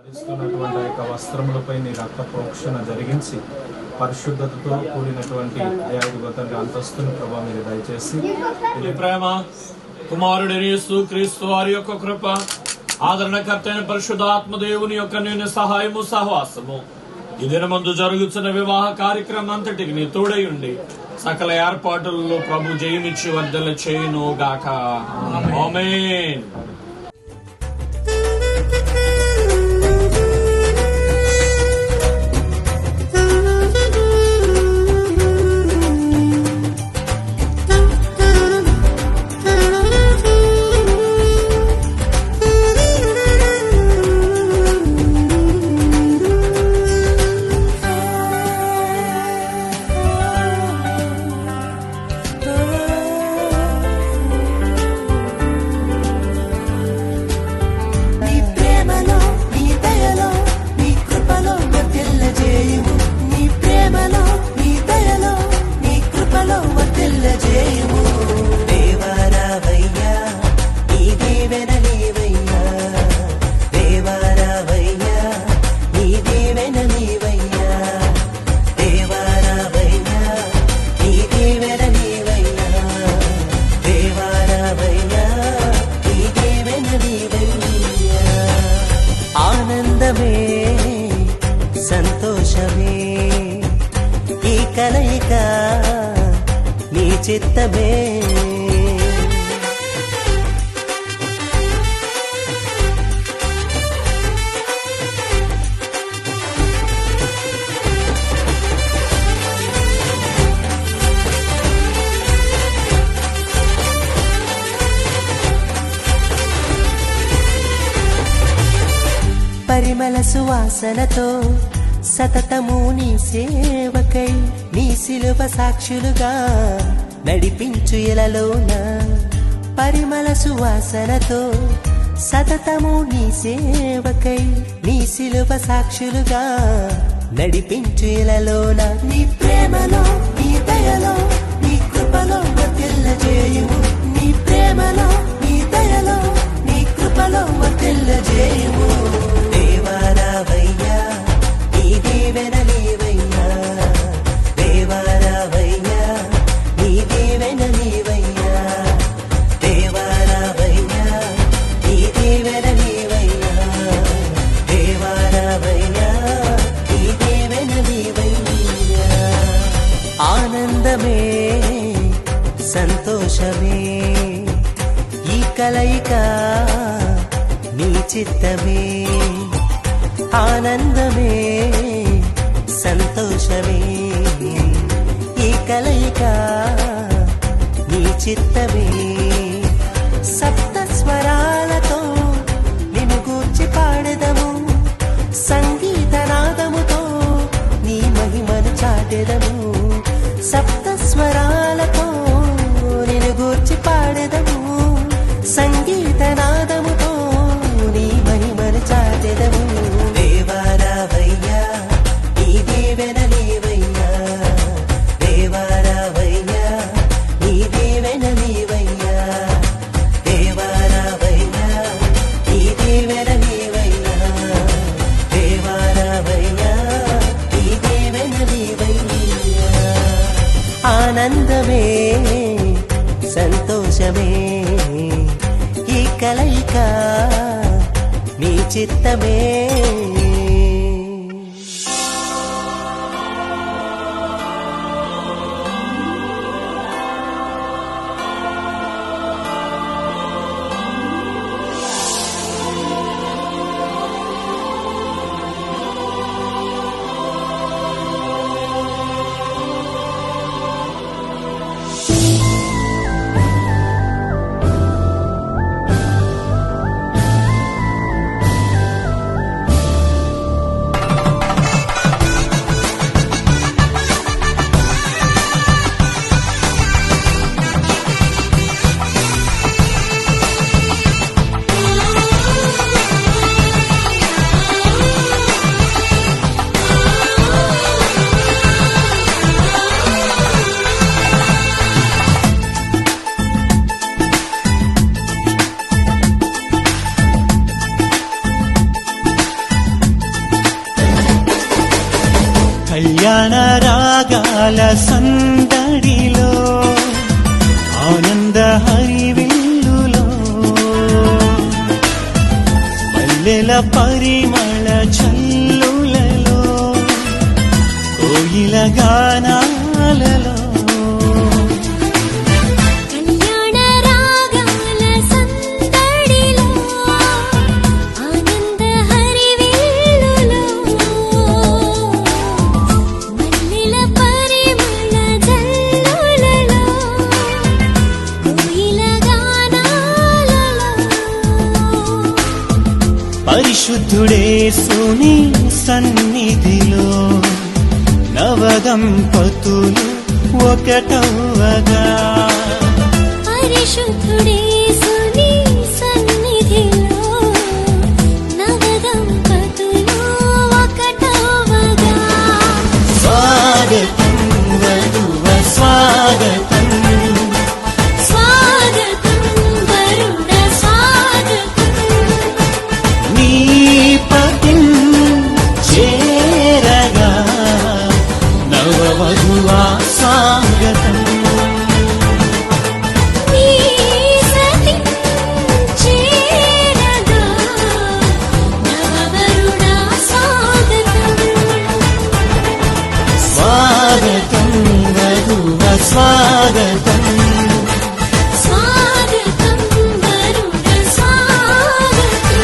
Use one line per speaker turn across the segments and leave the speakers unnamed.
ధరిస్తున్నటువంటి ఆ యొక్క వస్త్రములపై నీ రక్త ప్రోక్షణ జరిగించి పరిశుద్ధతతో కూడినటువంటి అయాదిగో తండ్రి అంతస్తుని ప్రభావ మీరు దయచేసి
నీ ప్రేమ కుమారుడైన యేసు క్రీస్తు వారి యొక్క కృప ఆదరణకర్త అయిన పరిశుద్ధాత్మ దేవుని యొక్క నేను సహాయము సహవాసము ఈ దినమందు జరుగుతున్న వివాహ కార్యక్రమం అంతటికి నీ తోడై ఉండి సకల ఏర్పాటులలో ప్రభు జయమిచ్చి వర్ధల చేయును గాక ఆమేన్.
సంతోషమే ఈ కలయిక నీ చిత్తమే. పరిమళ సువాసనతో సతతము నీ సేవకై నీ శిలువ సాక్షులుగా నడిపించు ఇలలోన. పరిమళ సువాసనతో సతతము నీ సేవకై నీ శిలువ సాక్షులుగా నడిపించు ఇలలోన. నీ ప్రేమలో నీ దయలో నీ కృపలో వర్ధిల్లజేయుము. నీ ప్రేమలో నీ దయలో నీ కృపలో వర్ధిల్లజేయుము. దేవారావయ్యా నీ దీవెన నీవయ్యా. దేవారావయ్యా నీ దీవెన నీవయ్యా. దేవారావయ్యా నీ దీవెన నీవయ్యా. దేవారావయ్యా నీ దీవెన నీవయ్యా. ఆనందమే సంతోషమే ఈ కలయిక నీ చిత్తమే. ఆనందమే సంతోషమే ఈ కలయిక నీ చిత్తమే. సప్త స్వరాలతో నిన్ను గూర్చి పాడెదము. సంగీతనాదముతో నీ మహిమను చాటెదము. సప్త స్వరాలతో నిన్ను గూర్చి పాడెదము. సంగీతనాదముతో నీ మహిమను చాటెదము. దేవారావయ్యా నీ దీవెన నీవయ్యా. దేవారావయ్యా నీ దీవెన నీవయ్యా. దేవారావయ్యా నీ దీవెన నీవయ్యా. దేవారావయ్యా నీ దీవెన నీవయ్యా. ఆనందమే సంతోషమే ఈ కలయిక నీ చిత్తమే. కళ్యాణ రాగాల సందడిలో ఆనంద హరివిల్లులో మల్లెల పరిమళ చల్లులలో కోయిల గానాలలో
కళ్యాణ రాగాల సందడిలో ఆనంద హరివిల్లులో మల్లెల పరిమళ జల్లులలో కోయిల గానాలలో
పరిశుద్ధుడేసుని సన్నిధిలో నవదంపతులు ఒకటవగా
పరిశుద్ధుడేసుని సన్నిధిలో నవదంపతులు ఒకటవగా
స్వాగతం వధువ స్వాగతం
స్వాగతం వరుణ స్వాగతం
నీ పతిం చేరగా నవవధువా స్వాగతం
నీ సతి చేరగా నవవరుణ స్వాగతం
స్వాగతం వధువ స్వాగతం
స్వాగతం వరుణ స్వాగతం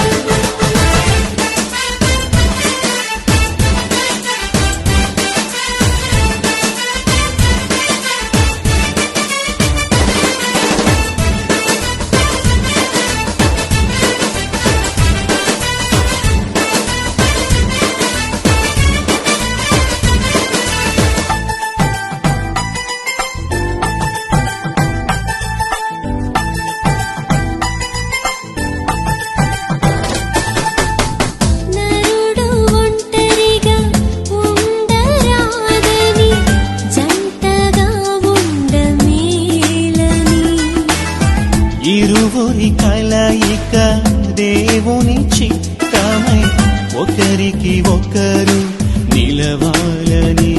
నరుడు ఒంటరిగా ఉండరాదని జంటగా ఉండమేలని
ఇరువురి కలయిక దేవుని చిత్తమై ఒకరికి ఒకరు నిలవాలని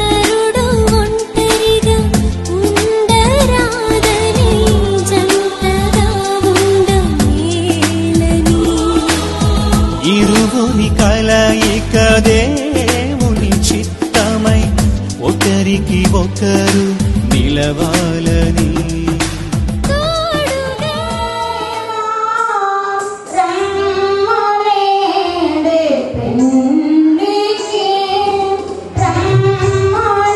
నరుడు ఒంటరిగా ఉండరాదని జంటగా ఉండమేలని
ఇరువురి కలయిక దేవుని చిత్తమై ఒకరికి ఒకరు నిలవాలని
తోడుగా
రమ్మనేడే పెన్నికి రమ్మనేడే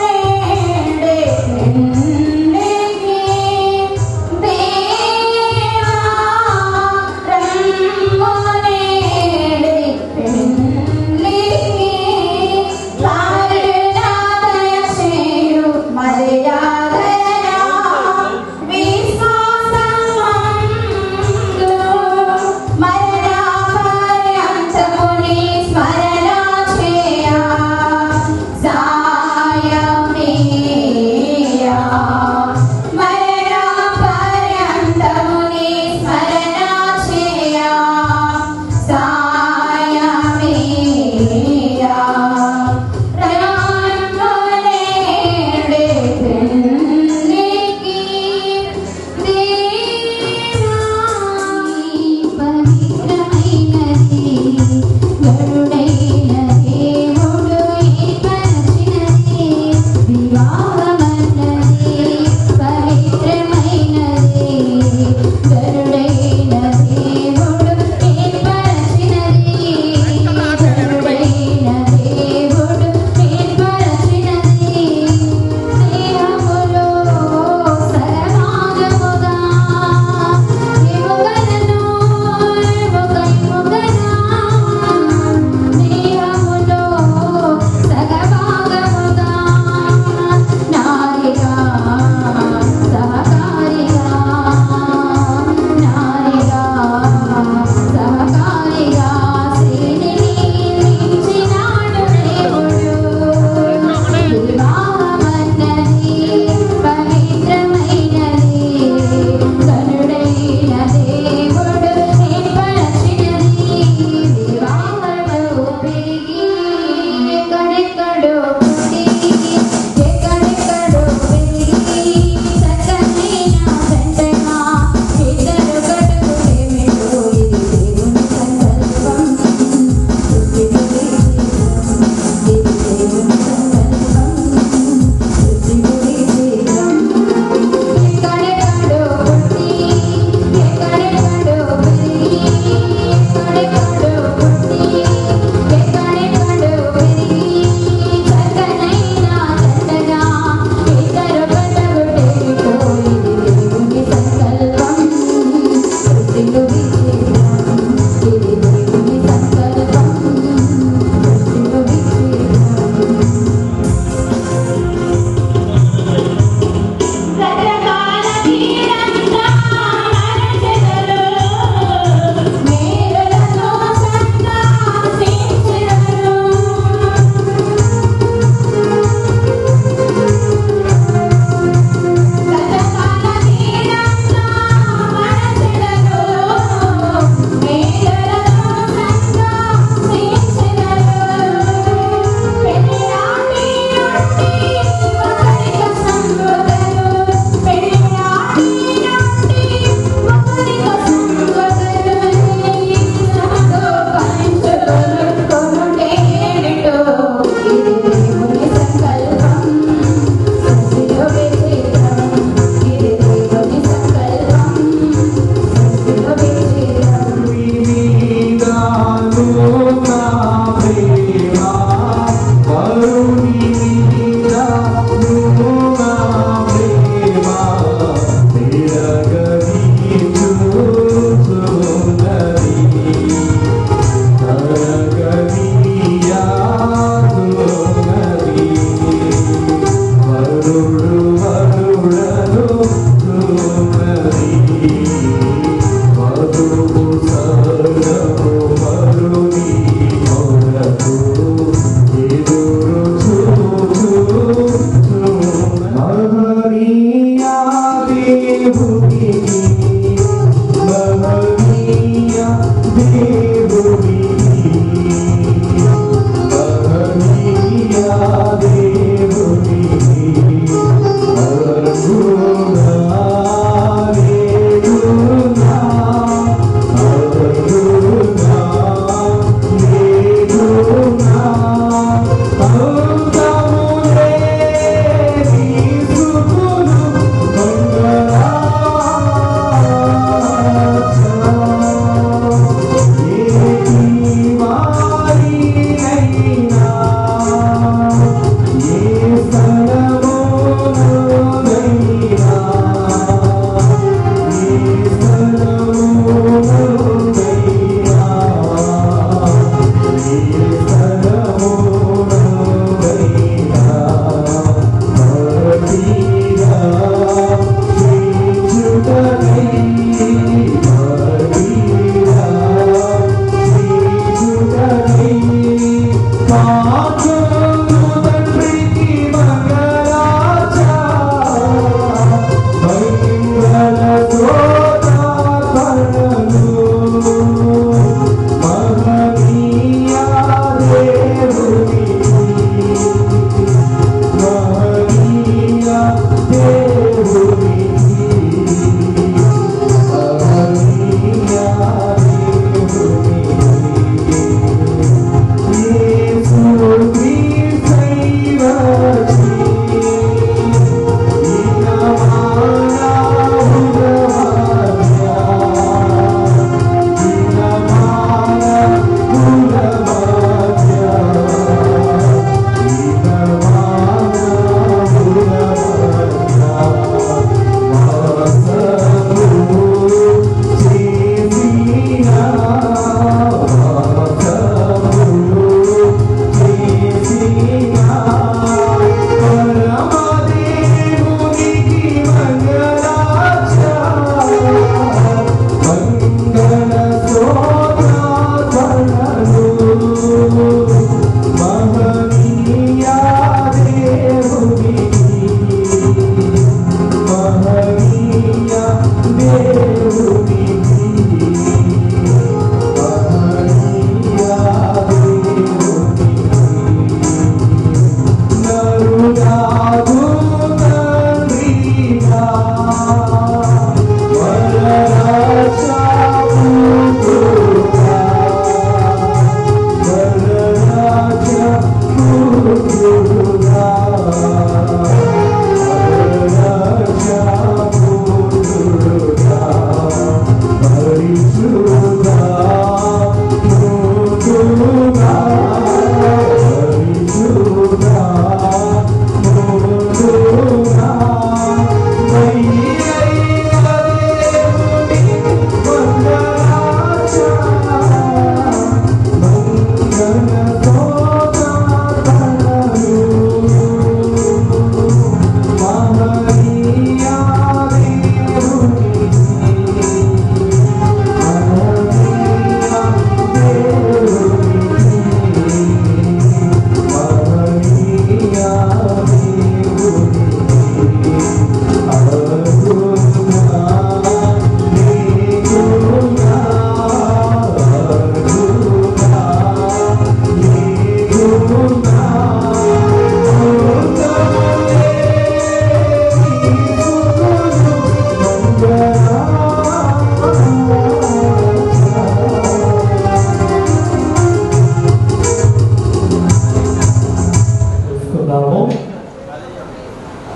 పెన్నికి దేవా రమ్మనేడే పెన్నికి వారునాదయసేయు మర్యాదయా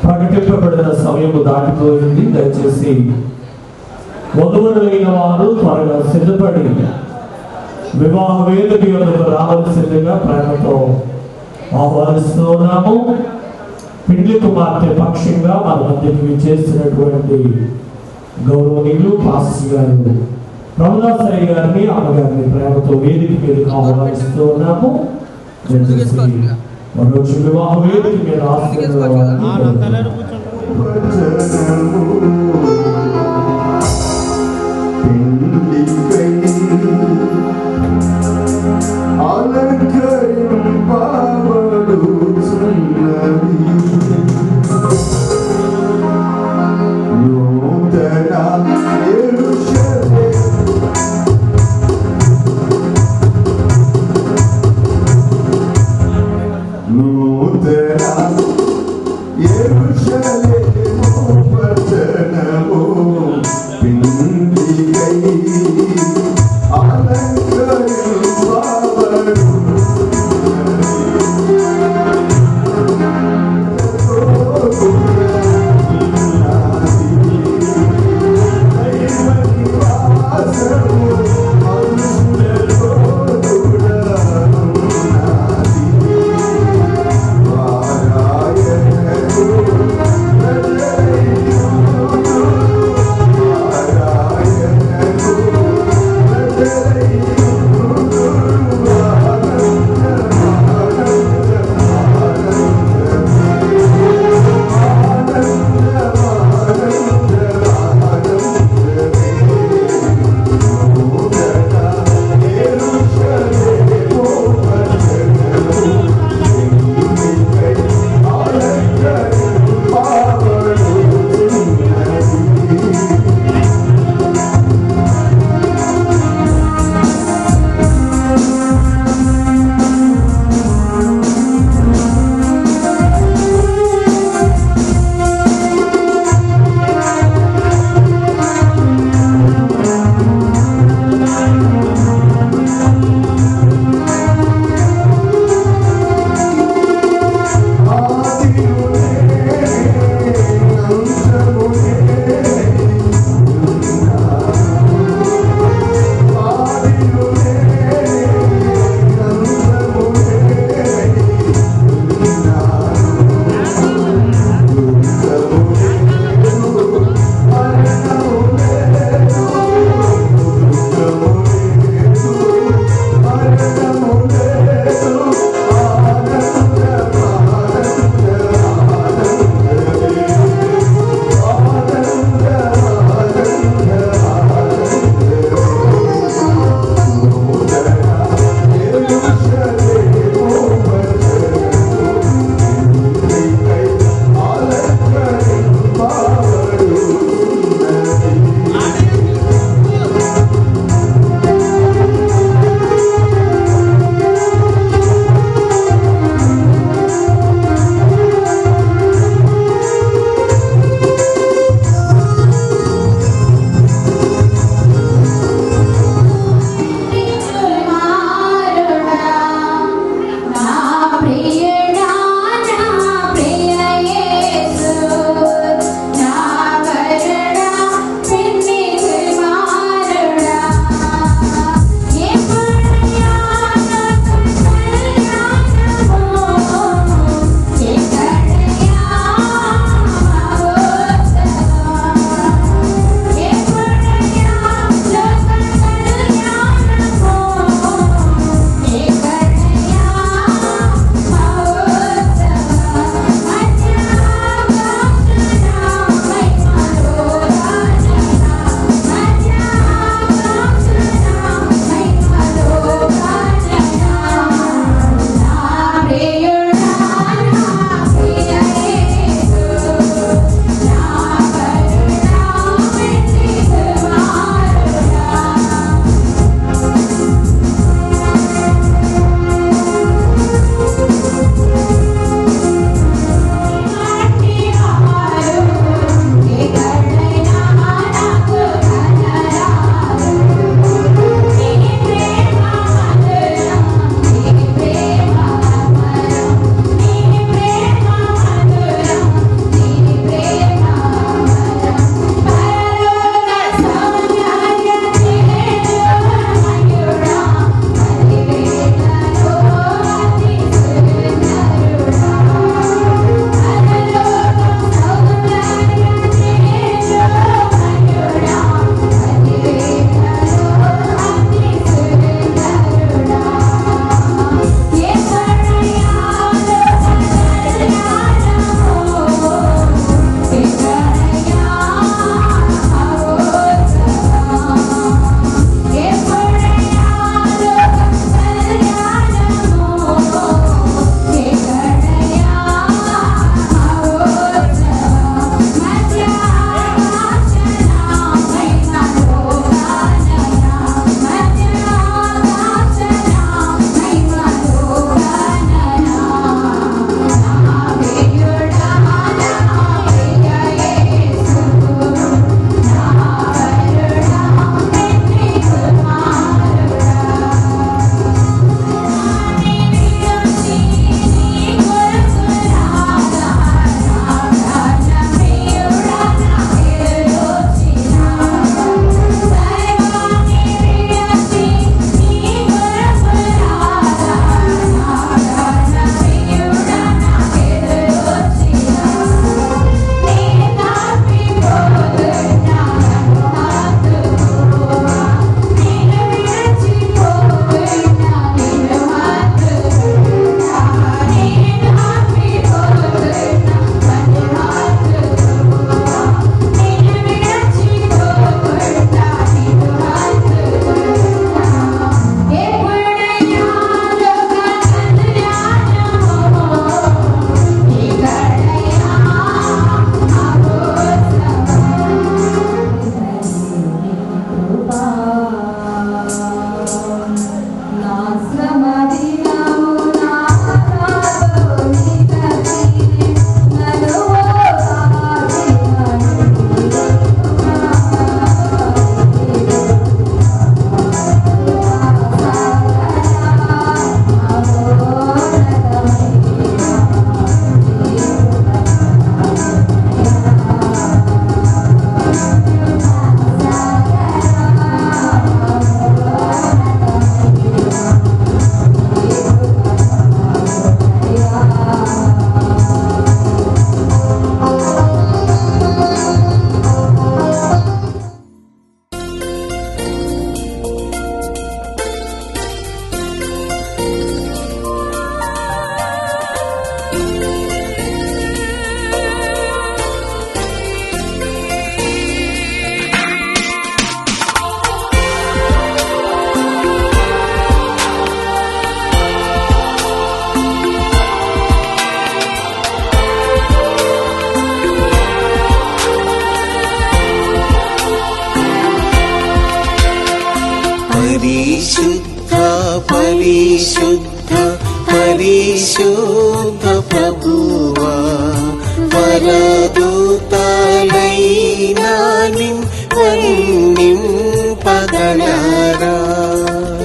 ప్రకటింపబడిన సమయం దాటిపోయింది. దయచేసి వధువులైన వారు త్వరగా సిద్ధపడి వివాహ వేదిక యొద్దకు రావాల్సిందిగా ప్రేమతో ఆహ్వానిస్తున్నాము. పెండ్లి కుమార్తె పక్షంగా మన మధ్యకి చేసినటువంటి గౌరవనీయులు పాస్టర్ గారు ప్రభుదాసయ్య గారిని అమ్మగారిని ప్రేమతో వేదిక మీదకి ఆహ్వానిస్తున్నాము. మనోజు వివాహ వేదిక మీద
Yerushalayim,
పరిశుద్ధ పరిశుద్ధ పరిశుద్ధ ప్రభువా వరదూతలైనా నింపగలరా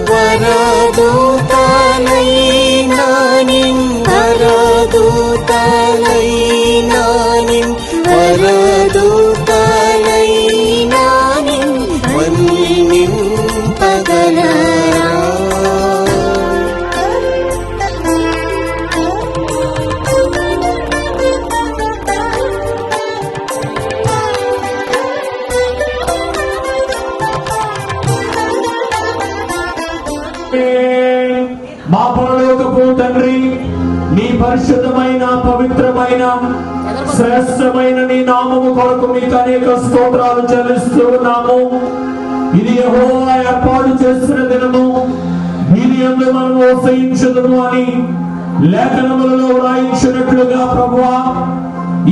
వరదూతలైనా వరదూతలైనా వరదూతలైనా నింపగలరా
మా పరలోకపు తండ్రి, నీ పరిశుద్ధమైన పవిత్రమైన శ్రేష్టమైన నీ నామము కొరకు మీకు అనేక స్తోత్రాలు చెల్లిస్తూ ఉన్నాము. ఇది యెహోవా ఏర్పాటు చేసిన దినము, దీని యందు మనము వసించుదుము అని లేఖనములలో వ్రాయించినట్లుగా ప్రభువా,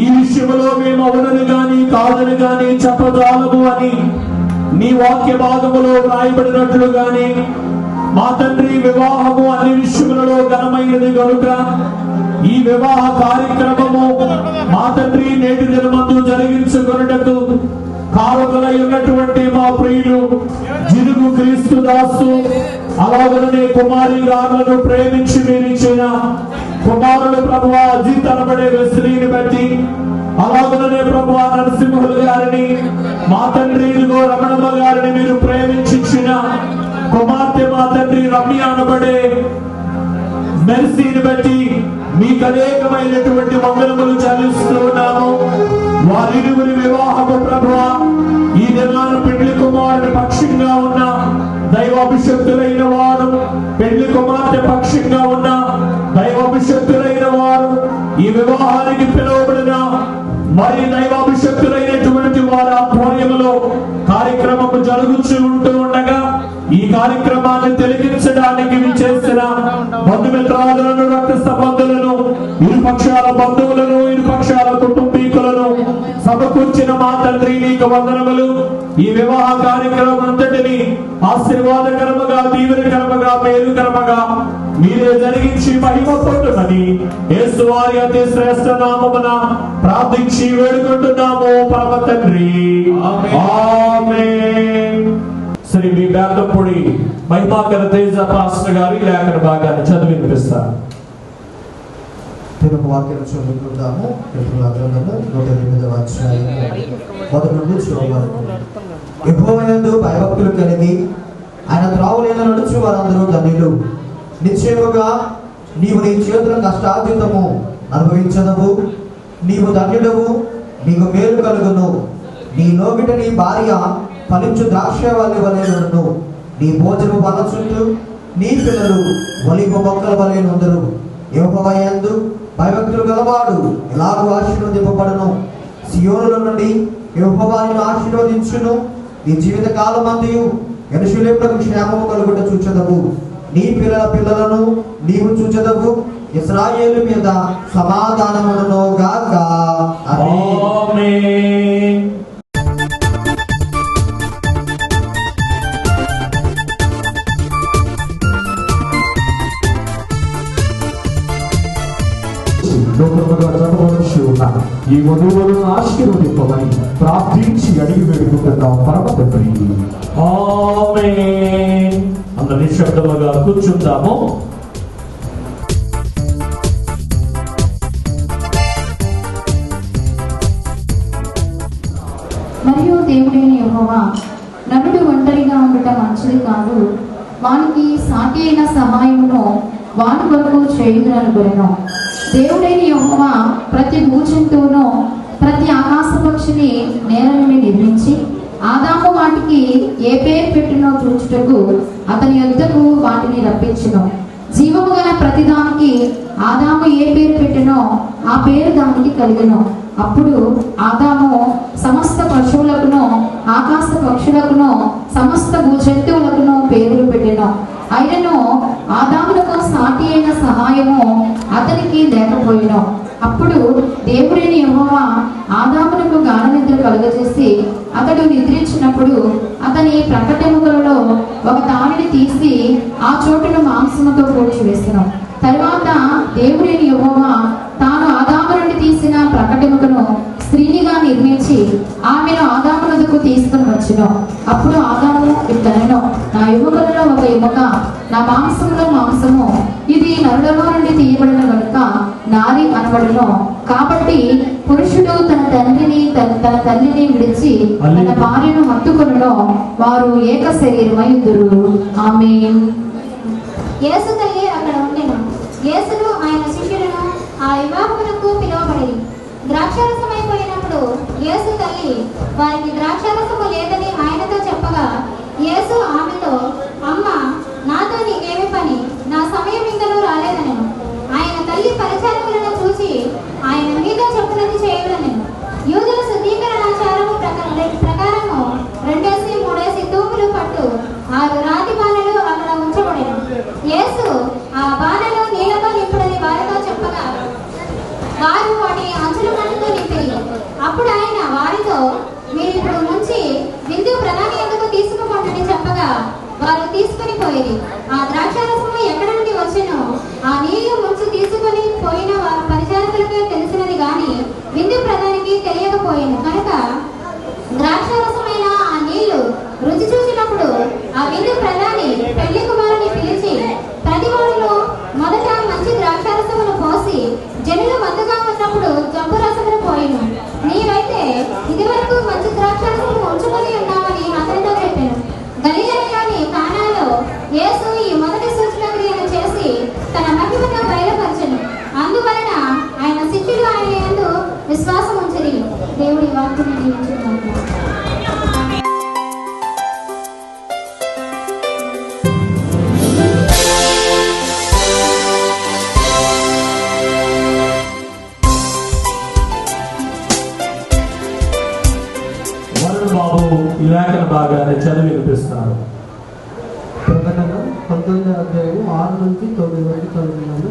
ఈ విషయంలో మేము అవునని గాని కాదని గాని చెప్పజాలము అని నీ వాక్య భాగములో వ్రాయబడినట్లుగాని మా తండ్రి వివాహము అన్ని విషయములలో ఘనమైనది కనుక ఈ వివాహ కార్యక్రమము మా తండ్రి నేటి దినమందు జరిగించుకొనుటకు కారకులై ఉన్నటువంటి మా ప్రియులు జిలుగు క్రీస్తు దాసు, అలాగనే కుమారి గారులను ప్రేమించి మీరిచ్చిన కుమారుడు ప్రభువా అజిత్ అనబడే స్త్రీని బట్టి, అలాగనే ప్రభువా నరసింహులు గారిని, మా తండ్రి రమణమ్మ గారిని మీరు ప్రేమించిన కుమార్తె మా తండ్రి రమ్య అనబడే మెర్సీని బట్టి మీకు అనేకమైనటువంటి మంగళములు చెల్లిస్తూ ఉన్నాము. వారిరువురి వివాహము ప్రభువా ఈ దినాన పెళ్లి కుమారుని పక్షంగా ఉన్న దైవాభిషక్తులైన వారు, పెళ్లి కుమార్తె పక్షంగా ఉన్న దైవాభిషక్తులైన వారు, ఈ వివాహానికి పిలువబడిన మరి దైవాభిషక్తులైనటువంటి వారి ఆధ్వర్యములో కార్యక్రమము జరుగుతూ ఉంటూ ఉండగా ఈ కార్యక్రమాన్ని తెలిగించడానికి చేసిన బంధుమిత్రాదులను, రక్త సంబంధులను, ఇరుపక్షాల బంధువులను, ఇరుపక్షాల కుటుంబీకులను సమకూర్చిన మా తండ్రి నీకు వందనములు. ఈ వివాహ కార్యక్రమం అంతటిని ఆశీర్వాదకరముగా, దీవెనకరముగా, మేలుకరముగా మీరే జరిగించి మహిమ పొందుమని యేసు వారి అతి శ్రేష్ఠ నామమున ప్రార్థించి వేడుకుంటున్నాము పరమ తండ్రి. ఆమేన్. శ్రీ మీ బేదపూడి మహిమాకర తేజ పాస్టర్ గారు ఈ లేఖన భాగాన్ని చదివి వినిపిస్తారు.
తెలుగు వాక్యం చదువుకుందాము. తెలుగు గ్రంథము 108వ అధ్యాయం మొదటి నుండి చివరి వరకు. యెహోవా యందు భయభక్తులు కలిగి ఆయన త్రోవలలో నడుచు వారందరూ ధన్యులు. నిశ్చయముగా నీవు నీ చేతుల కష్టార్జితము అనుభవించదవు. నీవు ధన్యుడవు, నీకు మేలు కలుగును. నీ లోగిట నీ భార్య ఫలించు ద్రాక్షవల్లి వలె నుండును. నీ భోజనము బల్ల చుట్టూ నీ పిల్లలు ఒలివ మొక్కల వలె నుందురు. యెహోవా యందు భయభక్తులు గలవాడు ఎలాగూ ఆశీర్వదింపబడును. సియోనుల నుండి యెహోవా నిన్ను ఆశీర్వదించును. నీ జీవిత కాలమంతయు యెరూషలేమునకు క్షేమము కలుగుట చూచెదవు. నీ పిల్లల పిల్లలను నీవు చూచెదవు. ఇశ్రాయేలు మీద సమాధానమును గాక.
ఆమేన్. ఈ వధువులను ఆశీర్వదింపమని ప్రార్థించి అడిగి వేడుకుంటున్నాం పరమ తండ్రి. ఆమేన్. అందరూ నిశ్శబ్దముగా కూర్చుందాము.
మరియు దేవుడైన యెహోవా నరుడు ఒంటరిగా ఉండటం మంచిది కాదు, వానికి సాటి అయిన సహాయమును వాని కొరకు చేయుదుననుకొనెను. దేవుడైన యెహోవా ప్రతి భూజంతువును, ప్రతి ఆకాశ పక్షిని నేల నుండి నిర్మించి ఆదాము వాటికి ఏ పేరు పెట్టినో చూచుటకు అతని యొద్దకు వాటిని రప్పించును. జీవము గల ప్రతిదానికి ఆదాము ఏ పేరు పెట్టినో ఆ పేరు దానికి కలిగెను. అప్పుడు ఆదాము సమస్త పశువులకును, ఆకాశ పక్షులకును, సమస్త భూజంతువులకును పేర్లు పెట్టెను. అయినను ఆదామునకు సాటి అయిన సహాయము అతనికి లేకపోయెను. అప్పుడు దేవుడైన యెహోవా ఆదామునకు గాఢ నిద్ర కలుగజేసి అతడు నిద్రించినప్పుడు అతని ప్రకటెముకలలో ఒక తాడిని తీసి ఆ చోటును మాంసముతో పోల్చి వేసెను. తరువాత దేవుడైన యెహోవా తాను ఆదాము నుండి తీసిన ప్రకటముకను స్త్రీనిగా నిర్మించి ఆమెను ఆదాము వద్దకు తీసుకుని వచ్చెను. అప్పుడు ఆదాము ఇట్లనెను, నా ఎముకలలో ఒక ఎముక, నా మాంసంలో మాంసము, ఇది నరులలో నుండి తీయబడిన కనుక నారి అనబడును. కాబట్టి పురుషుడు తన తల్లిని విడిచి తన భార్యను హత్తుకొనును, వారు ఏక శరీరమైయుదురు. ఆమేన్.
యేసు తల్లి అక్కడ ఉండెను. యేసును ఆయన శిష్యులను ఆ వివాహమునకు పిలువబడి ద్రాక్షారసమైపోయినప్పుడు యేసు తల్లి వారికి ద్రాక్షారసము లేదని ఆయనతో చెప్పగా, యేసు ఆమెతో, అమ్మ, నాతో నీకేమి పని? నా సమయం ఇంకనూ రాలేదనెను. ఆయన తల్లి పరిచారకులను చూసి ఆయన మీతో చెప్పినది చేయవలెను. యూదుల శుద్ధీకరణాచారము ప్రకారము 2-3 తూములు పట్టు 6 రాతి బాణలు అక్కడ ఉంచబడెను. యేసు ఆ బాణలు నీళ్లతో నింపుడని వారితో చెప్పగా, వారు వాటి అంచుల మట్టుకు నింపిరి. అప్పుడు ఆయన వారితో, మీరు ఇప్పుడు నుంచి విందు ప్రధాని ఎందుకు తీసుకుపోండి చెప్పగా, వారు తీసుకుని పోయిరి. ఆ ద్రాక్షారసము ఎక్కడ నుండి వచ్చెనో ఆ నీళ్లు ముంచి తీసుకుని పోయిన వారి పరిచారకులకే తెలిసినది గాని విందు ప్రధానికి తెలియకపోయాను. కనుక ద్రాక్షారసమైన ఆ నీళ్లు రుచి చూసినప్పుడు ఆ విందు ప్రధాని పెళ్లి కుమారుని పిలిచి, ప్రతివాడును మొదట మంచి ద్రాక్షారసమును పోసి జనులు మత్తుగా ఉన్నప్పుడు జబ్బు రసమును పోయిను. నీవైతే ఇదివరకు మంచి ద్రాక్షారసమును ఉంచుకొని ఉన్నామని అతనితో చెప్పాను. గలిలయలోని కానాలో యేసు ఈ మొదటి సూచన క్రియను చేసి తన మహిమను బయలుపరచెను. అందువలన ఆయన శిష్యులు ఆయన యందు విశ్వాసం ఉంచిరి. దేవుడి వాక్కును దీవించుగాక.
బాబు ఈ లేఖన భాగాన్ని చదివి వినిపిస్తారు.
ప్రకటన 19వ అధ్యాయం 6-9 వరకు చదువుతున్నాను.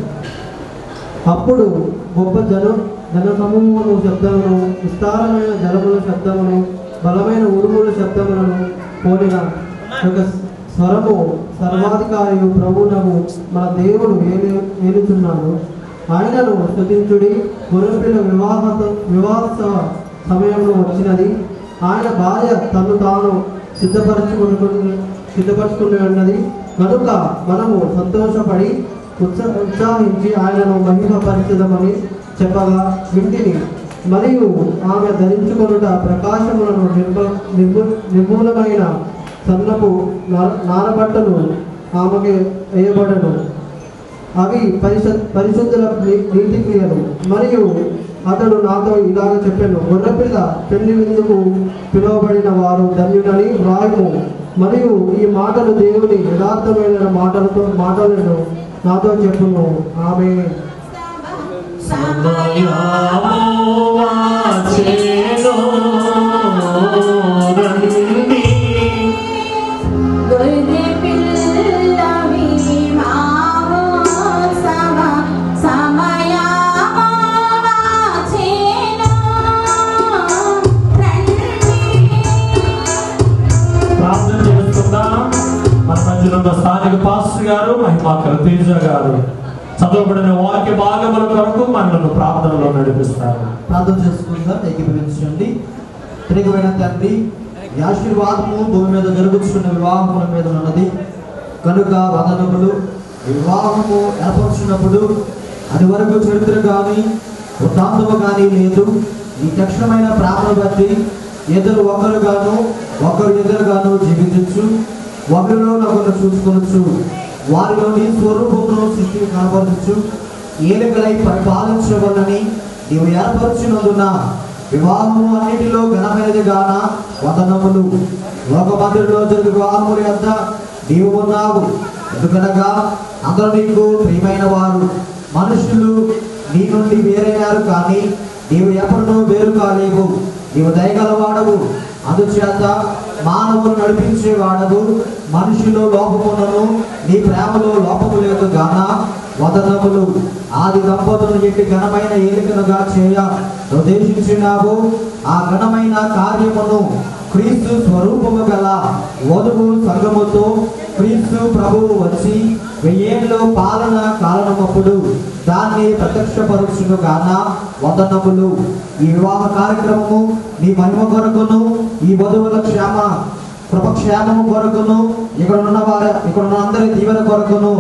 అప్పుడు గొప్ప జన సమూహమును శబ్దమును, విస్తారమైన జలముల శబ్దమును, బలమైన ఉరుముల శబ్దములను పోలిన ఒక స్వరము సర్వాధికారి ప్రభువునకు మన దేవుడు ఏలుచున్నాడు. ఆయనను స్తుతించుడి, గొర్రెపిల్ల వివాహోత్సవ సమయంలో వచ్చినది. ఆయన భార్య తను తాను సిద్ధపరచుకుని ఉన్నది కనుక మనము సంతోషపడి ఉత్సాహించి ఆయనను మహిమపరచదమని చెప్పగా వింటిని. మరియు ఆమె ధరించుకొనుట ప్రకాశములను నిర్మూలమైన సన్నపు నారబట్టలు ఆమెకి వేయబడను. అవి పరిశుద్ధుల నీతి క్రియలు. మరియు అతడు నాతో ఇలాగ చెప్పాను, గొర్రెపిల్ల పెళ్లి విందుకు పిలువబడిన వారు ధన్యులని వ్రాయము. మరియు ఈ మాటలు దేవుని యథార్థమైన మాటలను నాతో చెప్పును. ఆమేన్.
స్థానిక పాస్టర్ గారు మహిమాకర తేజ గారు చదవబడిన వాక్య భాగముల కొరకు మనల్ని ప్రార్థనలో నడిపిస్తారు.
ప్రార్థన చేసుకుందాం. ఏకీభవించండి. ప్రియమైన తండ్రి, ఈ ఆశీర్వాదము భూమి మీద జరుగుతున్న వివాహముల మీద ఉన్నది కనుక వందనములు. వివాహము ఏర్పరుచున్నప్పుడు అది వరకు చరిత్ర కానీ వృత్తాంతము కానీ లేదు. ఈ తక్షణమైన ప్రాణను బట్టి ఒకరు ఎదురుగాను జీవించచ్చు, ఒకరిలో ఒకరు చూసుకొనొచ్చు, వారిలోని స్వరూపమును సృష్టి కనబరచు, ఏలికలై పరిపాలించవలని నీవు ఏర్పరచినందున వివాహము అన్నిటిలో ఘనమైనది గాన వందనములు. లోక మందిరంలో జరిగే వివాహముల యొద్ద నీవు ఉన్నావు. ఎందుకనగా అందరూ నీకు ప్రియమైన వారు. మనుషులు నీ నుండి వేరైనారు కానీ నీవు ఎప్పుడూ వేరు కాలేవు. నీవు దయగలవాడవు, అందుచేత మానవులు నడిపించేవాడవు. మనిషిలో లోపములను నీ ప్రేమలో లోపము లేదు గాన వదనములు. ఆది దంపతులను ఎట్టి ఘనమైన ఏలికనుగా చేయ ఉద్దేశించినావు. ఆ ఘనమైన కార్యమును క్రీస్తు స్వరూపము గల వధువు సంగముతో క్రీస్తు ప్రభువు వచ్చి 1000 ఏళ్ళు పాలన కాలనప్పుడు దాన్ని ప్రత్యక్షపరుచును గాన వందనములు. ఈ వివాహ కార్యక్రమము నీ మహిమ కొరకును ఈ వధువుల కృపక్షేమము కొరకును ఇక్కడ ఉన్న అందరి దీవెన కొరకును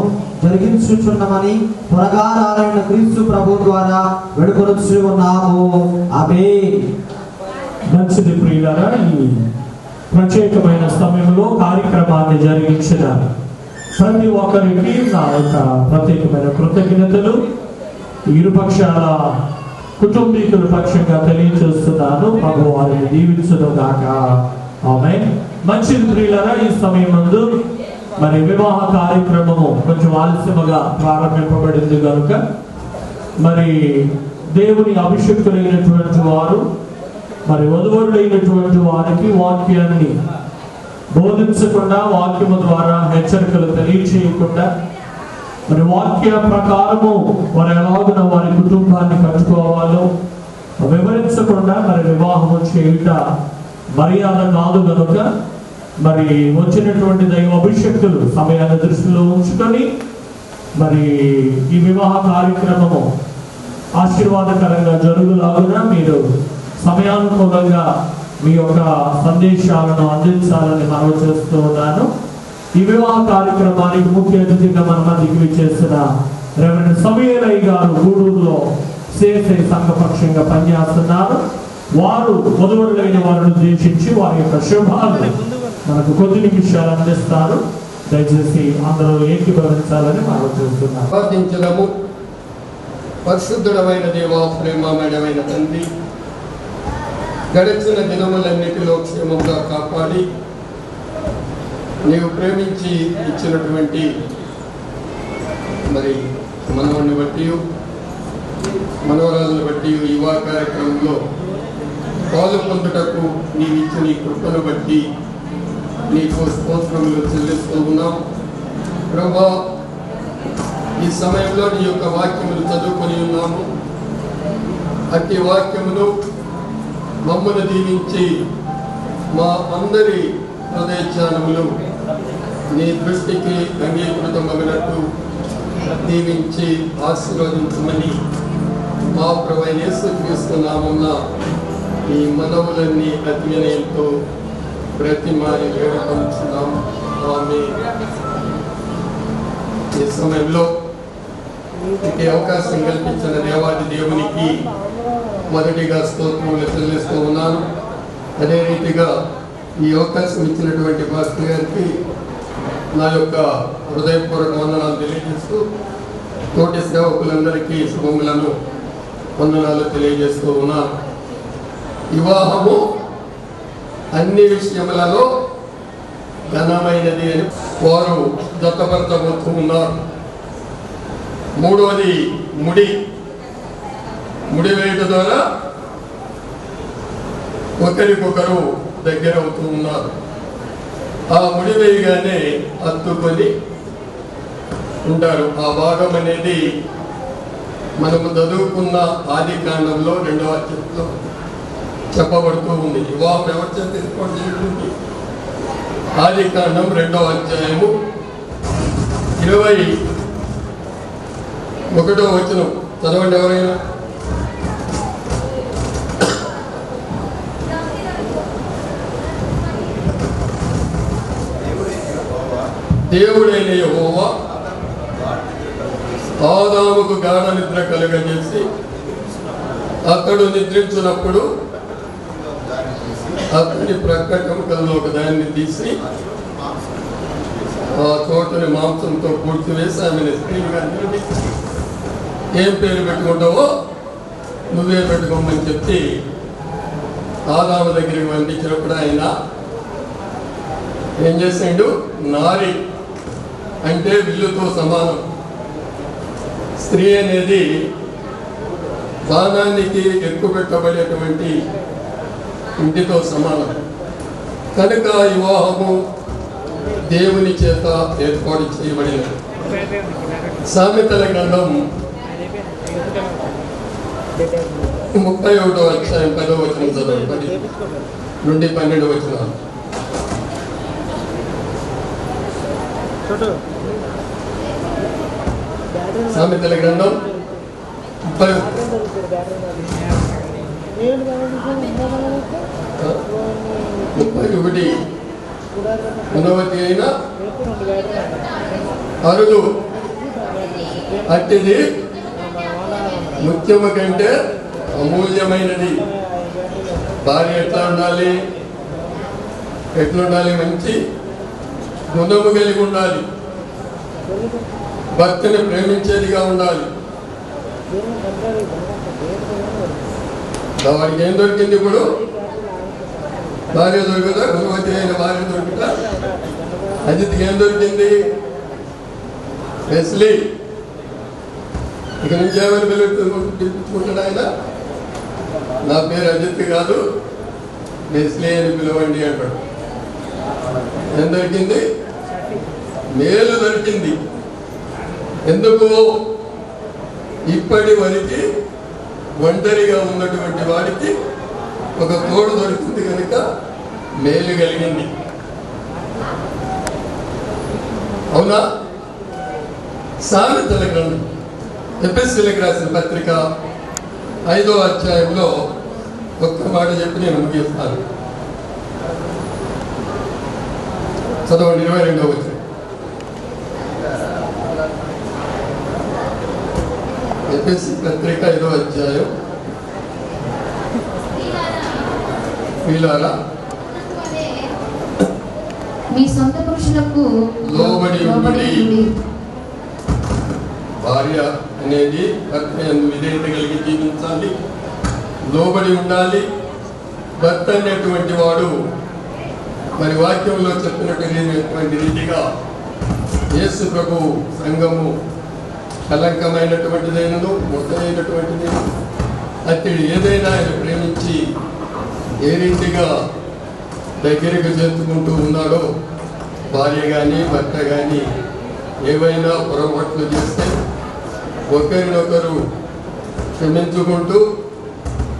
జరిగించుచున్నామని త్వరగా రానైన క్రీస్తు ప్రభు ద్వారా వేడుకొనుచు ఉన్నాము. ఆమేన్.
మంచిది ప్రియులారా, ఈ ప్రత్యేకమైన సమయంలో కార్యక్రమాన్ని జరిగించిన ప్రతి ఒక్కరికి నా యొక్క ప్రత్యేకమైన కృతజ్ఞతలు ఇరుపక్షాల కుటుంబీకుల పక్షంగా తెలియజేస్తున్నాను. ప్రభు వారిని దీవించును గాక. ఆమేన్. మంచిది ప్రియులారా, ఈ సమయం నందు మరి వివాహ కార్యక్రమము కొంచెం ఆలస్యముగా ప్రారంభింపబడింది కనుక మరి దేవుని అభిషేకులైనటువంటి వారు మరి వధువరులైనటువంటి వారికి వాక్యాన్ని బోధించకుండా, వాక్యము ద్వారా హెచ్చరికలు తెలియచేయకుండా, మరి వాక్య ప్రకారము వారు ఎలాగున వారి కుటుంబాన్ని కట్టుకోవాలో వివరించకుండా మరి వివాహము చేయుట మర్యాద కాదు కనుక మరి వచ్చినటువంటి దైవ అభిషేకులు సమయాన్ని దృష్టిలో ఉంచుకొని మరి ఈ వివాహ కార్యక్రమము ఆశీర్వాదకరంగా జరుగులాగున మీరు సమయానుకూలంగా మీ యొక్క సందేశాలను అందించాలని మనవి చేస్తూ ఉన్నాను. ఈ వివాహ కార్యక్రమానికి ముఖ్య అతిథిగా మన మధ్యకి విచ్చేసిన రెవరెండ్ సమయలయ్య గారు గూడూరులో సిఎస్ఐ సంఘపక్షంగా పనిచేస్తున్నారు. వారు వధువరులైన వారిని ఉద్దేశించి వారి యొక్క శుభాలు మనకు కొద్ది నిమిషాలు అందిస్తారు. దయచేసి అందరూ ఏకీభవించాలని మనం చూస్తున్నాం.
ప్రార్థించడము. పరిశుద్ధుడమైన దేవా, ప్రేమమయమైన తండ్రి, గడిచిన దినములన్నిటిలో క్షేమంగా కాపాడి నీవు ప్రేమించి ఇచ్చినటువంటి మరి మనవడిని బట్టి మనవరాలను బట్టి యువ కార్యక్రమంలో పాలు పొందుటకు నీవు ఇచ్చిన ఈ కృపను బట్టి నీకు స్తోత్రములు చెల్లిస్తూ ఉన్నాం. ప్రభా, ఈ సమయంలో నీ యొక్క వాక్యములు చదువుకొని ఉన్నాము. అట్టి వాక్యములు మమ్మల్ని దీవించి మా అందరి హృదయధ్యానములు నీ దృష్టికి అంగీకృతమగినట్టు దీవించి ఆశీర్వదించమని మా ప్రభువైన యేసుక్రీస్తు నామమున ఈ మనవులన్నీ అతి వినయంతో బ్రతిమాలి వేడుకొనుచున్నాం. ఆమేన్. ఈ సమయంలో ఈ అవకాశం కల్పించిన దేవాది దేవునికి మొదటిగా స్తోత్రములు చెల్లిస్తూ ఉన్నాను. అదే రీతిగా ఈ అవకాశం ఇచ్చినటువంటి మాస్టర్ గారికి నా యొక్క హృదయపూర్వక వందనాలు తెలియజేస్తూ తోటి సేవకులందరికీ శుభములను వందనాలు తెలియజేస్తూ ఉన్నాను. వివాహము అన్ని విషయములలో ఘనమైనది అని వారు జతపరచబోతూ ఉన్నారు. మూడవది ముడి వేయట ద్వారా ఒకరికొకరు దగ్గర అవుతూ ఉన్నారు. ఆ ముడి వేయగానే హత్తుకొని ఉంటారు. ఆ భాగం అనేది మనము చదువుకున్న ఆది కాండంలో 2వ అధ్యాయంలో చెప్పబడుతూ ఉంది. వివాహం ఎవరు చేసుకోండి? ఆది కాండం 2వ అధ్యాయము 21వ వచనం చదవండి ఎవరైనా. దేవుడైన యెహోవా ఆదాముకు గాఢ నిద్ర కలుగజేసి అతడు నిద్రించినప్పుడు అతని ప్రక్క కముకల్లో ఒక దాన్ని తీసి ఆ చోటని మాంసంతో పూడ్చివేసి ఆమెను స్త్రీగా నిలబెట్టి, ఏం పేరు పెట్టుకుంటావో నువ్వే పెట్టుకోమని చెప్పి ఆదాము దగ్గరికి పంపించినప్పుడు ఆయన ఏం చేసాడు? నారి అంటే విల్లుతో సమానం. స్త్రీ అనేది బాణానికి ఎక్కువ పెట్టబడేటువంటి ఇంటితో సమానం. కనుక వివాహము దేవుని చేత ఏర్పాటు చేయబడినది. సామెతల గ్రంథం 31వ అధ్యాయం 10వ వచనం చదవండి. నుండి 12 వచనాలు. సామెతల గ్రంథం 31 గుణవతి అయిన అరుదు అట్టిది ముఖ్యము కంటే అమూల్యమైనది. భార్య ఎట్లుండాలి? మంచి గుణము కలిగి ఉండాలి. భర్తని ప్రేమించేదిగా ఉండాలి. వాడికి ఏం దొరికింది ఇప్పుడు? భార్య దొరుకుతా, గుణవతి అయిన భార్య దొరుకుతా. అజిత్కి ఏం దొరికింది? వెస్లీ. ఇక నుంచి ఏమని పిలుపుకుంటాడు ఆయన? నా పేరు అజిత్ కాదు, వెస్లీ అని పిలవండి అంటాడు. ఏం దొరికింది? మేలు దొరికింది. ఎందుకు? ఇప్పటి వరకు ఒంటరిగా ఉన్నటువంటి వాడికి ఒక తోడు దొరికింది కనుక మేలు కలిగింది. అవునా? సామెతల గ్రంథం ఎఫెసీయులకు రాసిన పత్రిక 5వ అధ్యాయంలో ఒక్క మాట చెప్పి నేను ముగిస్తాను. చదవండి 22వ వచనం. ఎఫెసీ పత్రిక 5వ అధ్యాయం. వీళ్ళారా
మీ సొంత పురుషులకు
లోబడి ఉండి. భార్య అనేది భర్త యందు విధేయత కలిగి జీవించాలి, లోబడి ఉండాలి. భర్త అనేటువంటి వాడు మరి వాక్యంలో చెప్పినటువంటి రీతిగా యేసు ప్రభు సంఘము కలంకమైనటువంటిదైనను ముట్టైనటువంటిది అతడు ఏదైనా ఆయన ప్రేమించి ఏ రీతిగా దగ్గరికి చేర్చుకుంటూ ఉన్నాడో, భార్య కానీ భర్త కానీ ఏవైనా పొరపాట్లు చేస్తే ఒకరినొకరు క్షమించుకుంటూ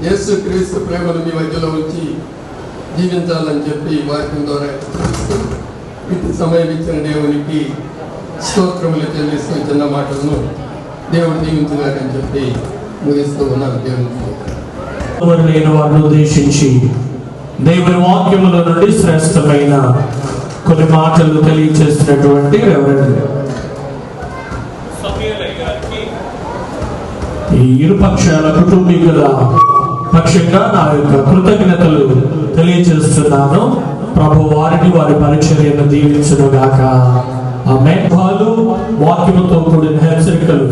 యేసుక్రీస్తు ప్రేమను మీ మధ్యలో ఉంచి జీవించాలని చెప్పి వాక్యం ద్వారా చూస్తూ ఇటు సమయం ఇచ్చిన దేవునికి స్తోత్రములు చెల్లిస్తూ చిన్న మాటలను దేవుడు దీవించుగాకని చెప్పి ముగిస్తూ ఉన్నాను. దేవుని
లేని వారిని ఉద్దేశించి దేవుని వాక్యముల నుండి శ్రేష్టమైన కొన్ని మాటలు తెలియచేసినటువంటి రెవరెండ్ ఈ ఇరు పక్షాల కుటుంబీకుల పక్షంగా నా యొక్క కృతజ్ఞతలు తెలియజేస్తున్నాను. ప్రభు వారిని వారి పరిచర్యను దీవించును గాక. ఆమేన్. వాళ్ళు వాక్యముతో కూడిన హెచ్చరికలు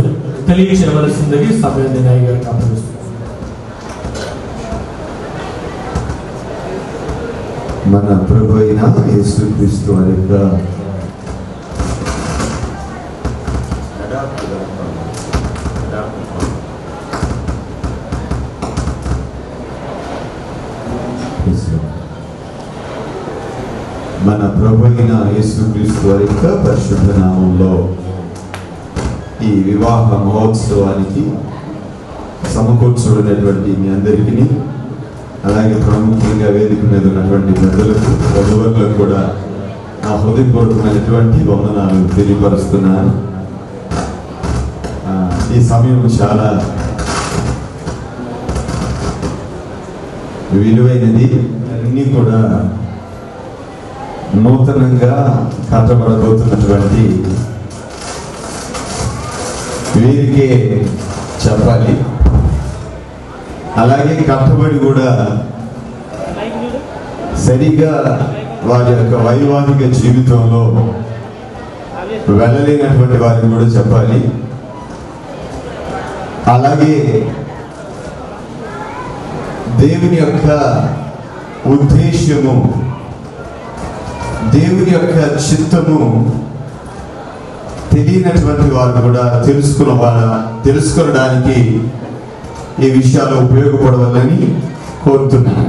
తెలియచేయవలసిందని సమయాన్ని నాయకుడిగా అప్పగిస్తున్నాను.
మన ప్రభు అయిన యేసుక్రీస్తు వారి యొక్క మన ప్రభు అయిన యేసుక్రీస్తు వారి యొక్క పరిశుద్ధ నామంలో ఈ వివాహ మహోత్సవానికి సమకూర్చుకున్నటువంటి మీ అందరికీ, అలాగే ప్రాముఖ్యంగా వేదిక మీద ఉన్నటువంటి పెద్దలకు వధువులకు కూడా నా హృదయపూర్వకమైనటువంటి వందనాలు తెలియపరుస్తున్నాను. ఈ సమయం చాలా విలువైనది. అన్నీ కూడా నూతనంగా కట్టబడబోతున్నటువంటి వీరికే చెప్పాలి. అలాగే కట్టబడి కూడా సరిగా వారి యొక్క వైవాహిక జీవితంలో వెళ్ళలేనటువంటి వారిని కూడా చెప్పాలి. అలాగే దేవుని యొక్క ఉద్దేశ్యము, దేవుని యొక్క చిత్తము తెలియనటువంటి వారు కూడా తెలుసుకునడానికి ఈ విషయాలు ఉపయోగపడవాలని కోరుతున్నాను.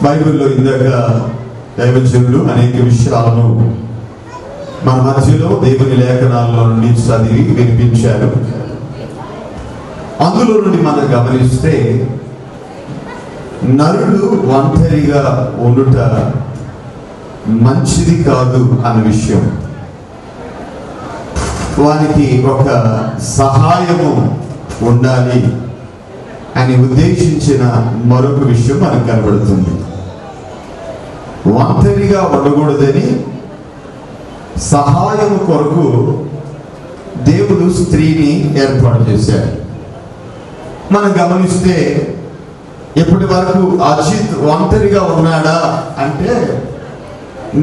బైబిల్లో ఇందాక దైవజనులు అనేక విషయాలను మన మధ్యలో దేవుని లేఖనాల్లో నుండి చదివి వినిపించారు. అందులో నుండి మనం గమనిస్తే నరుడు ఒంటరిగా ఉండుట మంచిది కాదు అన్న విషయం, వారికి ఒక సహాయము ఉండాలి అని ఉద్దేశించిన మరొక విషయం మనకు కనబడుతుంది. ఒంటరిగా ఉండకూడదని సహాయం కొరకు దేవుడు స్త్రీని ఏర్పాటు చేశాడు. మనం గమనిస్తే ఇప్పటి వరకు అజిత్ ఒంటరిగా ఉన్నాడా అంటే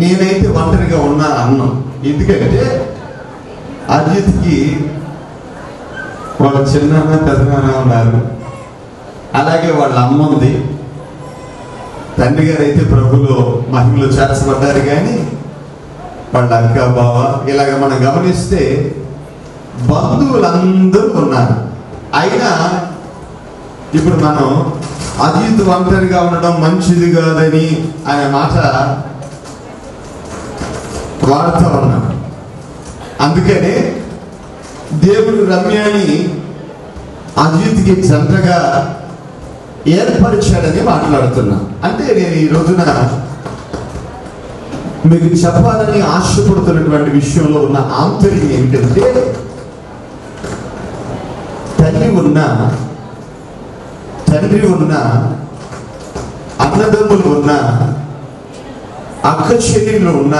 నేనైతే ఒంటరిగా ఉన్నా అన్నాం. ఎందుకంటే అజిత్కి వాళ్ళ చిన్న పెద్దనాన్న ఉన్నారు, అలాగే వాళ్ళ అమ్మ ఉంది, తండ్రి గారు అయితే ప్రభులో మహిమలో చేర్చబడ్డారు. కానీ వాళ్ళ అక్క బావ ఇలాగ మనం గమనిస్తే బంధువులందరూ ఉన్నారు. అయినా ఇప్పుడు మనం అజిత్ ఒంటరిగా ఉండడం మంచిది కాదని అనే మాట వాడుతూ ఉన్నాం. అందుకనే దేవుడు రమ్యాని అజిత్కి జంటగా ఏర్పరిచాడని మాట్లాడుతున్నా. అంటే నేను ఈ రోజున మీకు చెప్పాలని ఆశపడుతున్నటువంటి విషయంలో ఉన్న ఆంతర్యం ఏమిటంటే, తల్లి ఉన్న, తండ్రి ఉన్న, అన్నదమ్ములు ఉన్న, అక్క చెల్లెళ్ళు ఉన్న,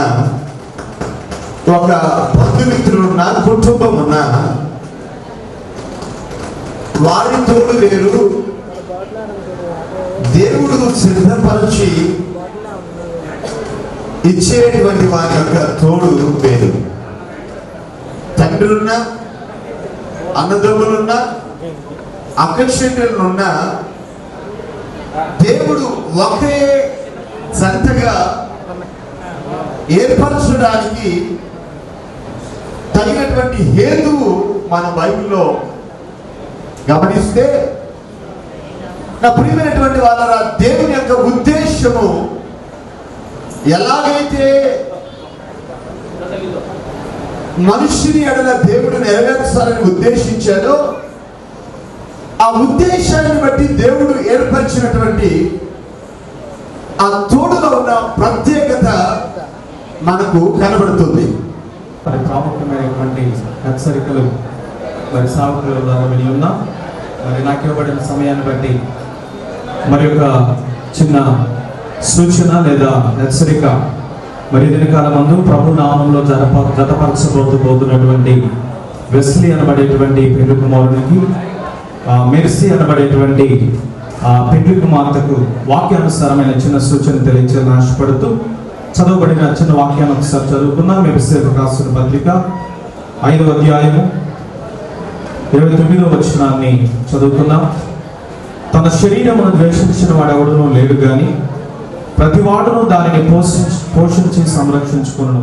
ఒక బంధుమిత్రులు ఉన్న, కుటుంబం ఉన్న, వారి తోడు వేరు, దేవుడు సిద్ధపరిచి ఇచ్చేటువంటి వారి యొక్క తోడు వేరు. తండ్రులున్నా, అన్నదమ్ములున్నా, అక్క చెల్లెళ్ళున్నా దేవుడు ఒకే జంటగా ఏర్పరచడానికి తగినటువంటి హేతువు మన బైబిల్లో గమనిస్తే, నా ప్రియమైనటువంటి వాళ్ళ దేవుని యొక్క ఉద్దేశము ఎలాగైతే మనుషుని ఎడల దేవుడు నెరవేర్చాలని ఉద్దేశించాడో ఆ ఉద్దేశాన్ని బట్టి దేవుడు ఏర్పరిచినటువంటి ఆ తోడులో ఉన్న ప్రత్యేకత మనకు కనబడుతుంది.
మరి ప్రాముఖ్యమైనటువంటి హెచ్చరికలు మరి సావకుల ద్వారా విని ఉన్నాం. మరి నాకు ఇవ్వబడిన సమయాన్ని బట్టి మరి ఒక చిన్న సూచన లేదా హెచ్చరిక, మరి దీనికాలం ముందు ప్రభు నామంలో జతపరచబోతున్నటువంటి వెస్లీ అనబడేటువంటి పెళ్లి కుమారునికి, మెర్సీ అనబడేటువంటి పెళ్లి కుమార్తెకు వాక్యానుసారమైన చిన్న సూచన తెలియచేయాలని ఆశపడుతూ చదవబడిన చిన్న వాక్యాన్ని ఒకసారి చదువుకున్నాం. మెర్సీ రాసిన పత్రిక 5వ అధ్యాయము 29వ వచనాన్ని చదువుకున్నాం. తన శరీరమును ద్వేషించిన వాడెవడనూ లేడు గాని ప్రతివాడును దానిని పోషించి సంరక్షించుకును.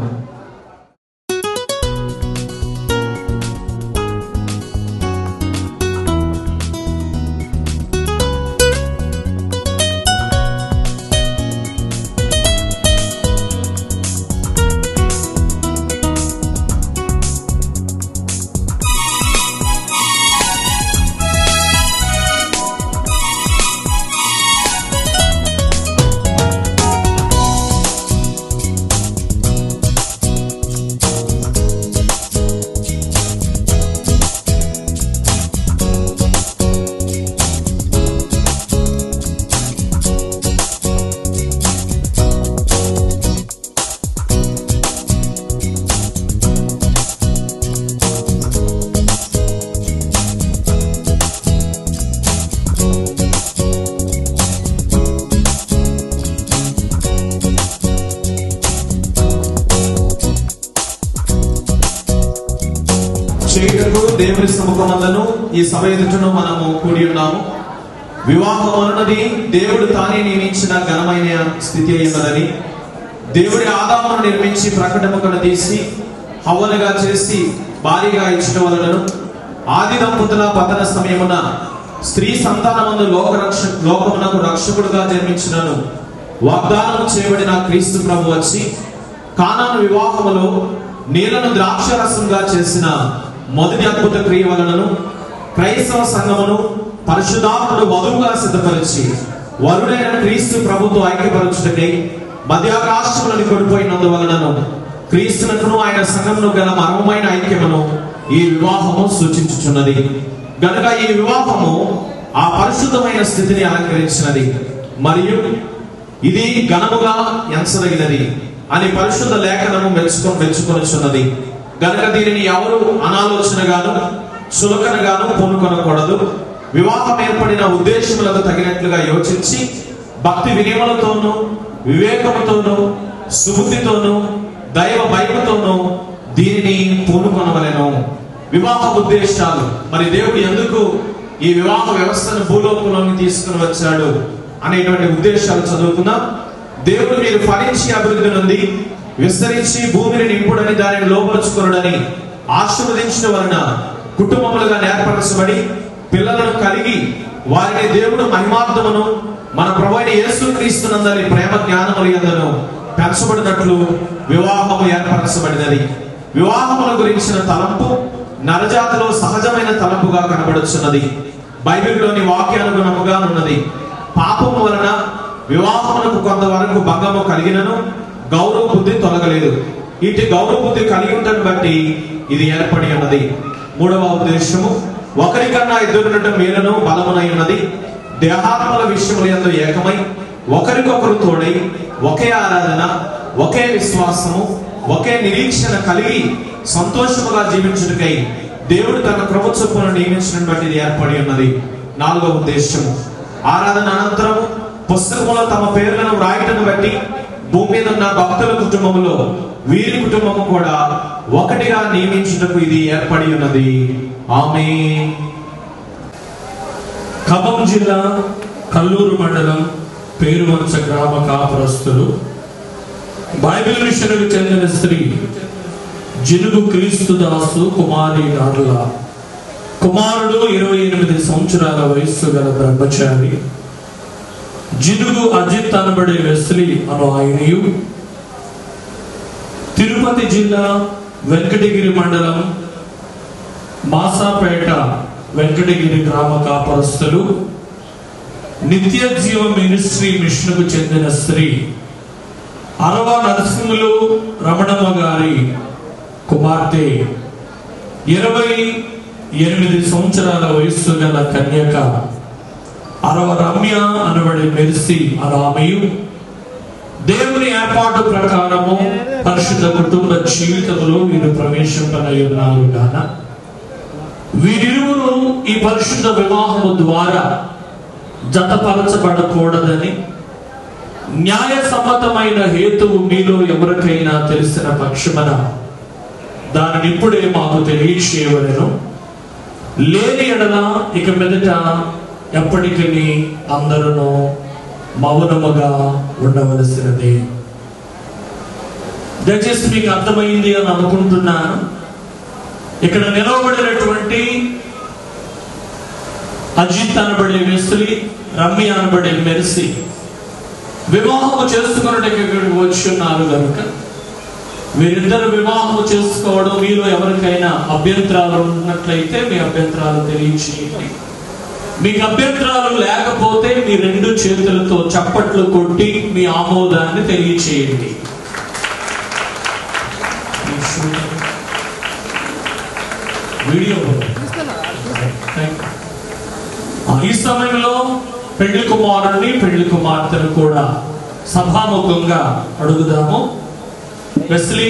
దేవుని సముఖమందును ఈ సభ ఎదుటను మనము కూడి ఉన్నాము. వివాహం అన్నది దేవుడు తానే నియమించిన ఘనమైన స్థితి అయినదని, దేవుడి ఆదామును నిర్మించి ప్రకటముకను తీసి హవ్వనుగా చేసి భారీగా ఇచ్చిన వలనను ఆది దంపతుల పతన సమయమున స్త్రీ సంతానమందు లోకమునకు రక్షకుడుగా జన్మించినను వాగ్దానం చేయబడిన క్రీస్తు ప్రభు వచ్చి కానాను వివాహములో నీళ్లను ద్రాక్షరసంగా చేసిన మొదటి అద్భుత క్రియ వలనను క్రైస్తవ సంఘమును పరిశుద్ధాత్ముడు వధువుగా సిద్ధపరిచి వరుడైన క్రీస్తు ప్రభుతో ఐక్యపరచుటకై మధ్యాకాశములను కొడిపోయినందువలనను క్రీస్తునకును ఆయన సంఘమును గల మర్మమైన ఐక్యమును ఈ వివాహము సూచించుచున్నది. గనుక ఈ వివాహము ఆ పరిశుద్ధమైన స్థితిని అలంకరించినది మరియు ఇది ఘనముగా ఎంచదగినది అని పరిశుద్ధ లేఖనము మెచ్చుకొనుచున్నది. గనుక దీనిని ఎవరు అనాలోచనగాను చులకనగాను పూనుకొనకూడదు. వివాహం ఏర్పడిన ఉద్దేశములకు తగినట్లుగా యోచించి భక్తి వినయములతోనూ వివేకముతోనూ సుబుద్ధితోనూ దైవ భయముతోనూ దీనిని పూనుకొనవలెను. వివాహ ఉద్దేశాలు, మరి దేవుడు ఎందుకు ఈ వివాహ వ్యవస్థను భూలోకంలోకి తీసుకుని వచ్చాడు అనేటువంటి ఉద్దేశాలు చదువుకుందాం. దేవుడు మీరు ఫలించి అభివృద్ధి నుండి విస్తరించి భూమిని నింపుడని దానిని లోపరుచుకొనుడని ఆశీర్వదించిన వలన కుటుంబములుగా ఏర్పరచబడి పిల్లలను కలిగి వారిని దేవుడు మహిమార్థమును మన ప్రభువైన యేసుక్రీస్తునందరి ప్రేమ జ్ఞానముల యందును పెంచబడినట్లు వివాహము ఏర్పరచబడినది. వివాహముల గురించిన తలంపు నరజాతిలో సహజమైన తలంపుగా కనబడుచున్నది. బైబిల్లోని వాక్యానుగుణముగా ఉన్నది. పాపము వలన వివాహములకు కొంతవరకు భంగము కలిగినను గౌరవ బుద్ధి తొలగలేదు. ఇటు గౌరవ బుద్ధి కలిగి ఉండడం బట్టి ఇది ఏర్పడి ఉన్నది. మూడవ ఉద్దేశము, ఒకరికన్నా ఇద్దరుండటం మేలును బలమునై ఉన్నది. దేహాత్మల విషయముల యందు ఏకమై ఒకరికొకరు తోడై ఒకే ఆరాధన, ఒకే విశ్వాసము, ఒకే నిరీక్షణ కలిగి సంతోషముగా జీవించుటకై దేవుడు తన కృప చొప్పున నియమించడం బట్టి ఇది ఏర్పడి ఉన్నది. నాలుగవ ఉద్దేశము, ఆరాధన అనంతరం పుస్తకములో తమ పేర్లను వ్రాయటను బట్టి భూమి మీద ఉన్న భక్తుల కుటుంబములో వీరి కుటుంబము కూడా ఒకటిగా నియమించుటకు ఇది ఏర్పడి ఉన్నది. ఆమేన్.
ఖమ్మం జిల్లా కల్లూరు మండలం పేరువంచ గ్రామ కాపురస్తులు బైబిల్ మిషన్కు చెందిన శ్రీ జినుగు క్రీస్తుదాసు కుమారి నార్ల కుమారుడు 28 సంవత్సరాల వయస్సు గల బ్రహ్మచారి జినుగు అజిత్ అనబడే వెస్లీ అను ఆయనయు తిరుపతి జిల్లా వెంకటగిరి మండలం మాసాపేట వెంకటగిరి గ్రామ కాపరస్తులు నిత్య జీవ మినిస్ట్రీ మిషన్కు చెందిన శ్రీ అరవ నరసింహులు రమణమ్మ గారి కుమార్తె 28 సంవత్సరాల వయస్సు గల కన్యక అరవ రమ్య అనబడే మెర్సీ అనామయు దేవుని ఏర్పాటు ప్రకారము పరిశుద్ధ కుటుంబ జీవితంలో వీరు ప్రవేశింపనయ్యున్నారు గాన వీరిరువురు ఈ పరిశుద్ధ వివాహము ద్వారా జతపరచబడకూడదని న్యాయ సమ్మతమైన హేతువు మీలో ఎవరికైనా తెలిసిన పక్షమున దానిని ఇప్పుడే మాకు తెలియచేయవలెను. లేని ఎడల ఇక మీదట ఎప్పటికీ అందరూ మౌనముగా ఉండవలసినది. దయచేసి మీకు అర్థమైంది అని అనుకుంటున్నాను. ఇక్కడ నిలవబడినటువంటి అజిత్ అనబడే వెస్లీ, రమ్య అనబడే మెర్సీ వివాహము చేసుకున్నట్టుగా ఇక్కడికి వచ్చి ఉన్నారు కనుక వీరిద్దరు వివాహము చేసుకోవడం మీలో ఎవరికైనా అభ్యంతరాలు ఉన్నట్లయితే మీ అభ్యంతరాలు తెలియచేయండి. మీకు అభ్యంతరాలు లేకపోతే మీ 2 చేతులతో చప్పట్లు కొట్టి మీ ఆమోదాన్ని తెలియచేయండి. వీడియో ఈ సమయంలో పెళ్లి కుమారుని పెళ్లి కుమార్తెను కూడా సభాముఖంగా అడుగుదాము. వెస్లీ,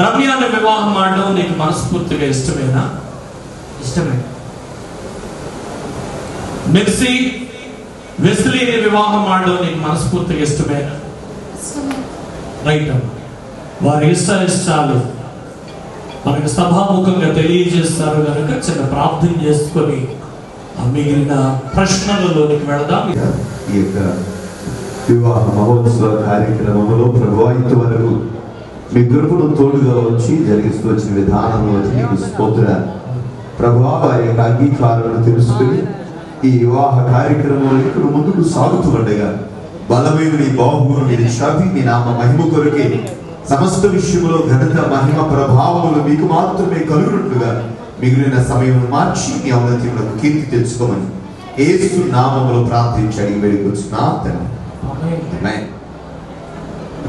రమ్యాన్ని వివాహం ఆడడం నీకు మనస్ఫూర్తిగా ఇష్టమేనా?
ఇష్టమే.
మెర్సీ, వెస్లీని వివాహం ఆడడం నీకు మనస్ఫూర్తిగా ఇష్టమేనా? రైట్ అమ్మ. వారి ఇష్టాలు మనకు సభాముఖంగా తెలియజేస్తారు కనుక చిన్న ప్రార్థన చేసుకొని మిగిలిన ప్రశ్నలలోనికి వెళదాం.
ఈ యొక్క వివాహ మహోత్సవ కార్యక్రమంలో ప్రభువా ఇంతవరకు మీ కృపను తోడుగా వచ్చి జరిగిస్తూ వచ్చిన విధానంలో మీకు స్తోత్రాలు. ప్రభువా వారి యొక్క అంగీకారాలను తెలుసుకుని ఈ వివాహ కార్యక్రమంలో ఇక్కడ ముందుకు సాగుతూ ఉండగా బలమైన మీ బాహువును మీరు చాపి మీ నామ మహిమ కొరకే సమస్త విషయంలో ఘనత మహిమ ప్రభావములు మీకు మాత్రమే కలుగునట్లుగా మిగిలిన సమయం మార్చి మీ ఔన్నత్యములకు కీర్తి తెచ్చుకోమని యేసు నామములో ప్రార్థించి అడిగి వేడుకొచ్చున్నా తండ్రి. ఆమేన్.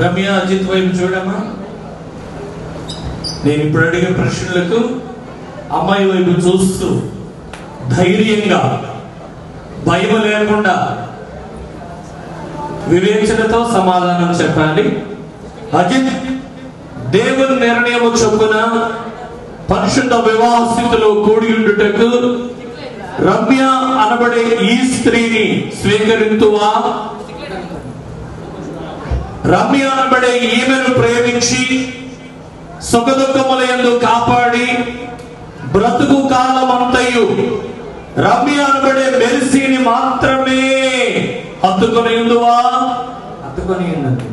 రమ్య, అజిత్ వైపు చూడమ్మా. నేను ఇప్పుడు అడిగే ప్రశ్నలకు అమ్మాయి వైపు చూస్తూ ధైర్యంగా, భయం లేకుండా, వివేచనతో సమాధానం చెప్పాలి. అజిత్, దేవుని నిర్ణయము చొప్పున పరిశుద్ధ వివాహ స్థితిలో కూడి ఉండుటకు రమ్య అనబడే ఈ స్త్రీని స్వీకరింతువా? రమ్య అనబడే ఈమెను ప్రేమించి సుఖదుఖములందు కాపాడి బ్రతుకు కాలమంతయు రమ్య అనబడే మెర్సీని మాత్రమే హత్తుకొని ఉందువా?
హత్తుకొని ఉన్నది.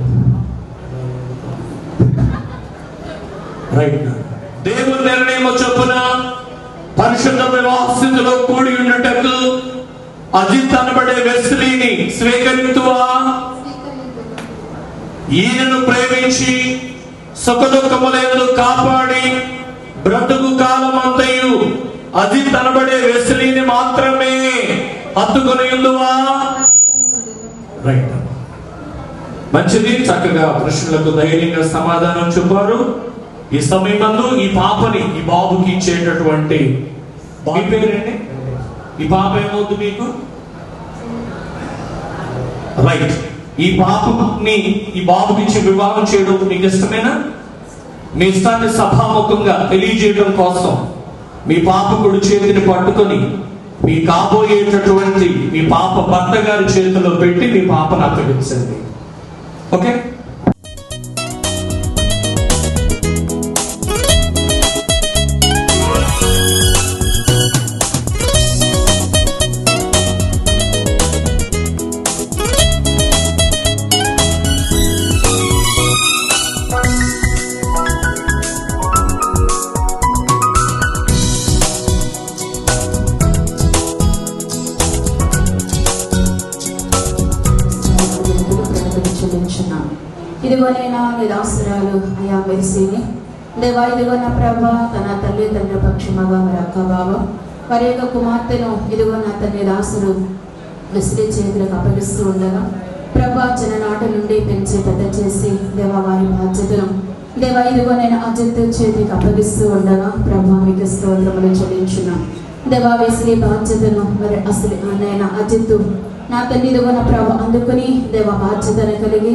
రైట్. దేవుని నిర్ణయము చొప్పున పరిశుద్ధ వివాహ స్థితిలో కూడి ఉండుటకు అజిత్ అనబడే వెస్లీని స్వీకరింతువా? ఈయనను ప్రేమించి సుఖదుఖములందు కాపాడి బ్రతుకు కాలమంతయు అజిత్ అనబడే వెస్లీని మాత్రమే హత్తుకొని ఉందువా? రైట్. మంచిది. చక్కగా ప్రశ్నలకు ధైర్యంగా సమాధానం చెప్పారు. ఈ సమయంలో ఈ పాపని ఈ బాబుకి ఇచ్చేటటువంటి బాబు పేరేంటి? ఈ పాప ఏమవుతుంది మీకు? రైట్. ఈ పాపని ఈ బాబుకి ఇచ్చి వివాహం చేయడం మీకు ఇష్టమేనా? మీ ఇష్టాన్ని సభాముఖంగా తెలియజేయడం కోసం మీ పాప కుడి చేతిని పట్టుకొని మీ కాబోయేటటువంటి మీ పాప భర్త గారి చేతిలో పెట్టి మీ పాపను అప్పగించండి. ఓకే?
ఇదిగోనైనా నీ దాసురాలు అయా మెర్సీని దేవా, ఇదిగో నా ప్రభ తన తల్లి తండ్రి పక్షమగా మరి అక్క బావ వారి యొక్క కుమార్తెను ఇదిగో నా తల్లి దాసులు వెస్లీ చేతులకు అప్పగిస్తూ ఉండగా ప్రభా చిన్ననాటి నుండి పెంచి పెద్ద చేసి దేవా వారి బాధ్యతను దేవా ఇదిగో నేను అజిత్ చేతికి అప్పగిస్తూ ఉండగా ప్రభా మీకు స్తోత్రములు చెల్లించున్నాం. దేవా వెస్లీ బాధ్యతను మరి అసలు నేను అజిత్ నా తల్లి ఇదిగో నా ప్రభ అందుకుని దేవా బాధ్యతను కలిగి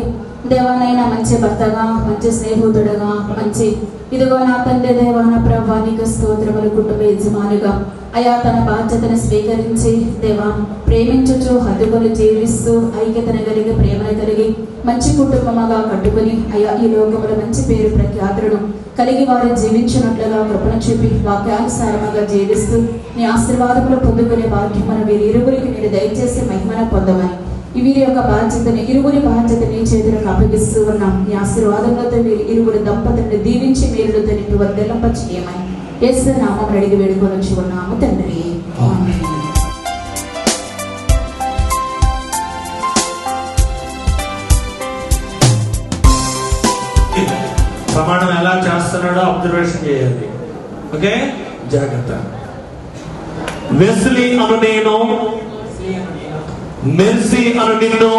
దేవానైనా మంచి భర్తగా, మంచి స్నేహితుడుగా, మంచి ఇదిగో నా తండ్రి దేవా నా ప్రభా నీకు స్తోత్రములు కుటుంబ యజమానిగా అయా తన బాధ్యతను స్వీకరించి దేవా ప్రేమించుచు హద్దుకొని జీవిస్తూ ఐక్యతను కలిగి ప్రేమను కలిగి మంచి కుటుంబముగా కట్టుకుని అయా ఈ లోకములో మంచి పేరు ప్రఖ్యాతులను కలిగి వారు జీవించినట్లుగా కృపణ చూపి వాక్యానుసారముగా జీవిస్తూ నీ ఆశీర్వాదములు పొందుకునే భాగ్యమును వీరి ఇరువురికి మీరు దయచేసి మహిమను పొందమని వీరి యొక్క బాధ్యతని ఇరువురి బాధ్యతని చేతులకు అప్పగిస్తూ ఉన్నాం. ఈ ఆశీర్వాదములతో వీరి ఇరువురి దంపతులను దీవించి మేలుతో నింపి వర్ధలింప చేయమని యేసు నామమున అడిగి వేడుకొని ఉన్నాము తండ్రి. ఆమేన్.
ప్రమాణం ఎలా చేస్తున్నాడో అబ్జర్వేషన్ చేయాలి. ఓకే? జాగ్రత్త. వెస్లీ అను నేను, మెర్సీ అను నిన్ను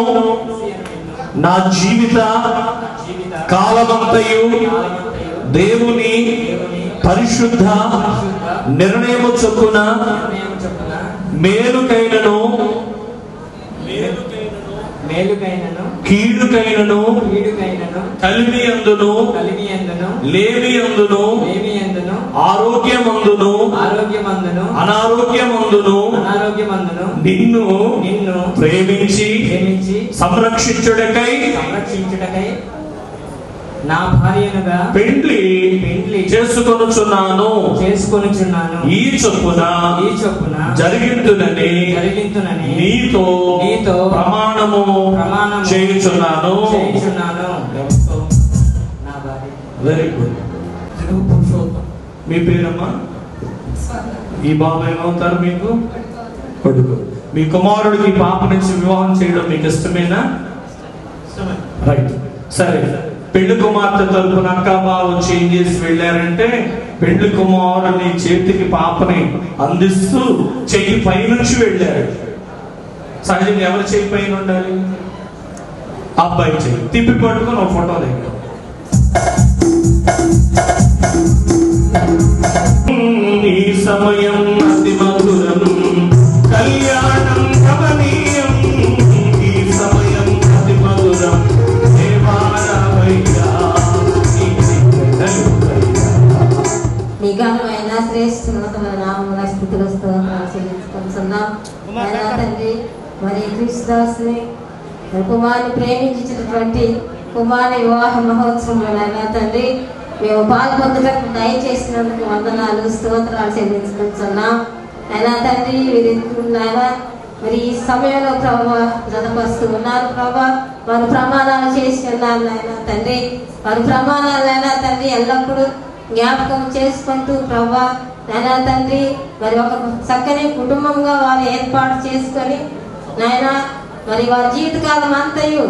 నా జీవిత కాలమంతయు దేవుని పరిశుద్ధ నిర్ణయము చొప్పున మేలుకైనను కీడుకైనను కలిమి అందును లేమి అందును ఆరోగ్యమందును అనారోగ్యమందును నిన్ను ప్రేమించి సంరక్షించుటకై
నా భార్యనుగా
పెండ్లి చేసుకొనుచున్నాను. ఈ చొప్పున జరిగింతునని నీతో ప్రమాణము చేయుచున్నాను. Very good. మీ పేరమ్మా? ఈ బాబు ఏమవుతారు మీకు? కొడుకు. మీ కుమారుడికి పాప నుంచి వివాహం చేయడం మీకు ఇష్టమేనా? రైట్. సరే, పెళ్లి కుమార్తె తరపున అక్క బావ వచ్చి ఏం చేసి వెళ్ళారంటే పెళ్లి కుమారుని చేతికి పాపని అందిస్తూ చెయ్యి పైనుంచి వెళ్ళారు. సహజంగా ఎవరి చేయి పైన ఉండాలి? అబ్బాయి చేయి తిప్పి పట్టుకొని ఒక ఫోటో దగ్గర. ఈ సమయం అతి మధురం, కళ్యాణం కమనీయం. ఈ సమయం అతి మధురం,
నీ ఘనమైన శ్రేష్ఠమైన నామమున స్థితిలో స్తోత్రాలు చెల్లించుకుంటున్నాం. అయినా తండ్రి, మరి క్రీస్తుదాసుని కుమారుని ప్రేమించినటువంటి కుమారుని వివాహ మహోత్సవంలో తండ్రి మేము పాల్పొందటకు దయచేసినందుకు వందనాలు, స్తోత్రాలు చెల్లించుకుంటున్నాం. అయినా తండ్రి, వీరినాయన మరి ఈ సమయంలో ప్రభావ జతపరుస్తూ ఉన్నారు ప్రభా. వారు ప్రమాణాలు చేసి ఉన్నారు నాయన తండ్రి. వారి ప్రమాణాలైనా తండ్రి ఎల్లప్పుడూ జ్ఞాపకం చేసుకుంటూ ప్రభా నాయన తండ్రి మరి ఒక చక్కని కుటుంబంగా వారు ఏర్పాటు చేసుకొని నాయన మరి వారి జీవితకాలం అంతయు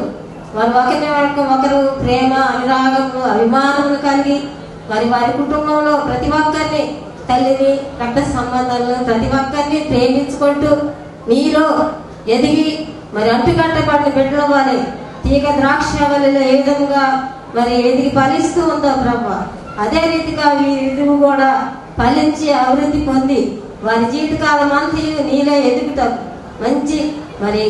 వారు ఒకరి వరకు ఒకరు ప్రేమ, అనురాగము, అభిమానములు కలిగి మరి వారి కుటుంబంలో ప్రతి ఒక్కరిని, తల్లిని, రక్త సంబంధాలను ప్రతి ఒక్కరిని ప్రేమించుకుంటూ నీలో ఎదిగి మరి అంటుకట్టబడిన బిడ్డల వారి తీగ ద్రాక్ష వల్లిలో ఏ విధంగా మరి ఎదిగి ఫలిస్తూ ఉందో ప్రభా, అదే రీతిగా వీరు కూడా ఫలించి అభివృద్ధి పొంది వారి జీవితకాలం అంతయు నీలో ఎదుగుతాం. మంచి మరి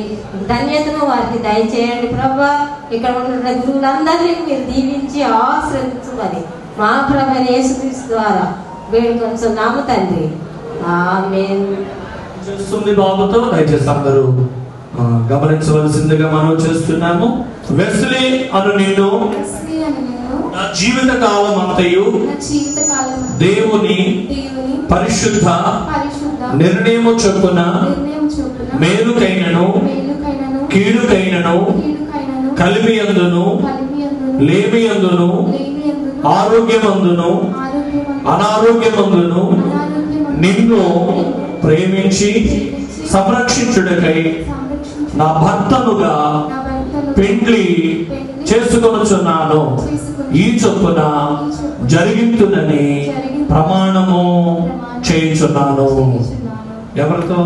ధన్యతను వారికి దయచేయండి ప్రభా. ఇక్కడ ఉన్న గురువులందరినీ మీరు దీవించి ఆశ్రయించమని మా ప్రభు యేసుక్రీస్తు ద్వారా వేడుకొంచున్నాము తండ్రి. ఆమేన్.
చేస్తుంది బాబుతో దయచేసి అందరూ గమనించవలసిందిగా మనం చేస్తున్నాము. వెస్లీ అను నిన్ను నా జీవిత కాలం అంతయు దేవుని పరిశుద్ధ నిర్ణయము చొప్పున మేలుకైనను కీడుకైనను కలిమియందును లేమియందును ఆరోగ్యమందును అనారోగ్యమందును నిన్ను ప్రేమించి సంరక్షించుటకై నా భర్తనుగా పెండ్లి చేసుకొనుచున్నాను. ఈ చొప్పున జరిగింతునని ప్రమాణము చేయుచున్నాను. ఎవరితో?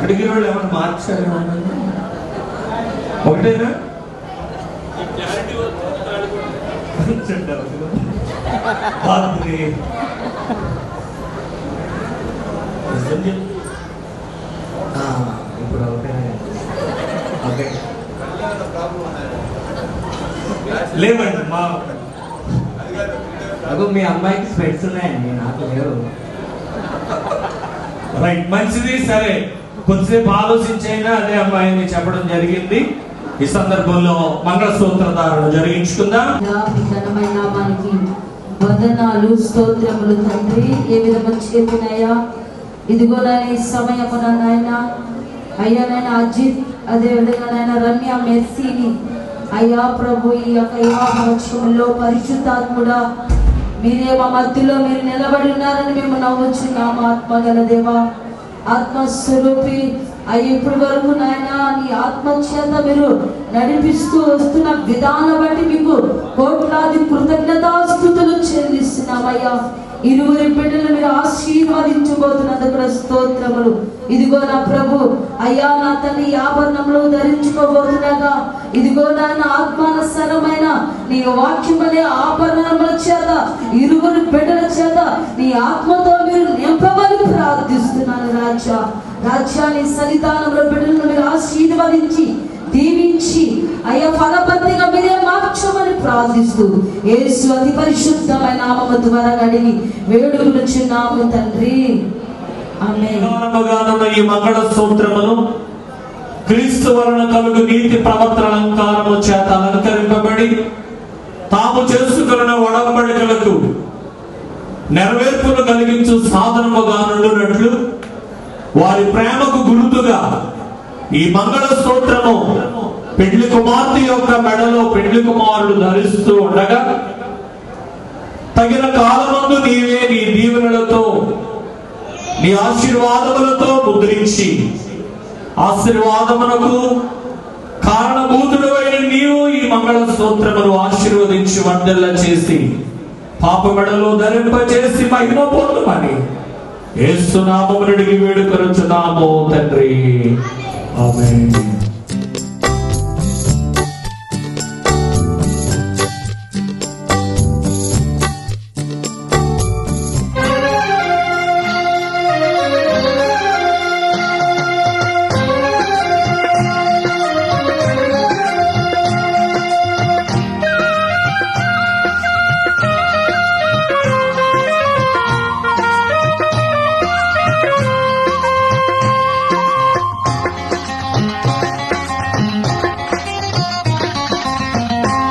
అడిగిన వాళ్ళు ఏమన్నా మార్చారు? ఒకటేనా? ఇప్పుడు ఓకే లేవండి. మా
అగో మీ అమ్మాయికి స్పెట్స్ ఉన్నాయండి, నాకు లేవు.
రైట్, మంచిది. సరే, కొద్దిసేపు ఆలోచించైనా అదే అమ్మాయిని చెప్పడం జరిగింది. ఈ సందర్భంలో మంగళసూత్ర ధారణ జరిగించుకుందాం.
ఘనమైన మనకి వందనాలు, స్తోత్రములు తండ్రి. ఏ విధంగా చేపినాయా ఇదిగో ఈ సమయమున నాయన అయ్యా నాయన అజిత్, అదే విధంగా నాయన రమ్య, మెర్సీని అయ్యా ప్రభు ఈ యొక్క వివాహోత్సవంలో పరిశుద్ధాత్ముడా మీరే మా మధ్యలో మీరు నిలబడి ఉన్నారని మేము నవ్వుచున్నాము. ఆత్మగల దేవా, ఆత్మస్వరూపి అయ్యి ఇప్పటి వరకు నాయన నీ ఆత్మచేత మీరు నడిపిస్తూ వస్తున్న విధానం బట్టి మీకు కోట్లాది కృతజ్ఞతాస్తుతులు చెల్లిస్తున్నామయ్యా. ఇరువురి బిడ్డలు మీరు ఆశీర్వదించబోతున్నందుకు స్తోత్రములు. ఇదిగో నా ప్రభు అయ్యా నా తల్లి ఆభరణంలో ధరించుకోబోతున్నాగా ఇదిగో నాయన ఆత్మానుసరమైన నీ వాక్యం అనే ఆభరణముల చేత ఇరువురి బిడ్డల చేత నీ ఆత్మతో మీరు నింపమని ప్రార్థిస్తున్నాను. రాజ్యాన్ని సన్నిధానంలో బిడ్డలను మీరు ఆశీర్వదించి దీవించి అయ్యా ఫలబద్ధిగా మీరే మార్చమని ప్రార్థిస్తూ యేసు అతి పరిశుద్ధమైన నామము ద్వారా అడిగి వేడుకొనుచున్నాము తండ్రి. ఆమేన్.
ఈ మంగళ సూత్రమును క్రీస్తు వలన కలుగు నీతి ప్రవర్తన అలంకారము చేత అలంకరింపబడి తాము చేసుకున్న ఒడంబడికలకు నెరవేర్పును కలిగించు సాధనముగా నుండినట్లు వారి ప్రేమకు గుర్తుగా ఈ మంగళ స్తోత్రము పెండ్లి కుమార్తె యొక్క మెడలో పెండ్లి కుమారుడు ధరిస్తూ ఉండగా తగిన కాలమందు నీవే నీ దీవెనలతో నీ ఆశీర్వాదములతో ముద్రించి ఆశీర్వాదమునకు కారణభూతుడైన నీవు ఈ మంగళ స్తోత్రమును ఆశీర్వదించి వర్ధల్ల చేసి పాప మెడలో ధరింపచేసి మహిమ పొందుమని యేసు నామమున అడిగి వేడుకొనుచున్నాము తండ్రి. ఆమేన్.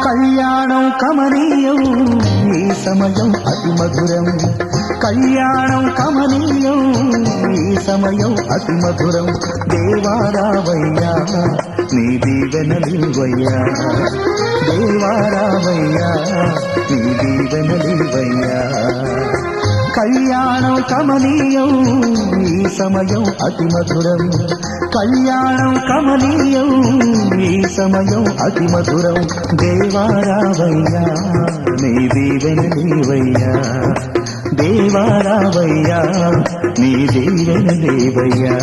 కళ్యాణం కమనీయం ఈ సమయం అతి మధురం, కళ్యాణం కమనీయం ఈ సమయం అతి మధురం. దేవారావయ్యా నీ దీవెనలివయ్యా, దేవారావయ్యా నీ దీవెనలివయ్యా. కళ్యాణం కమనీయం ఈ సమయం అతి మధురం, కళ్యాణం కమనీయం ఈ సమయం అతి మధురం. దేవారావయ్యా నీ దీవెనలివయ్యా, దేవారావయ్యా నీ దీవెనలివయ్యా.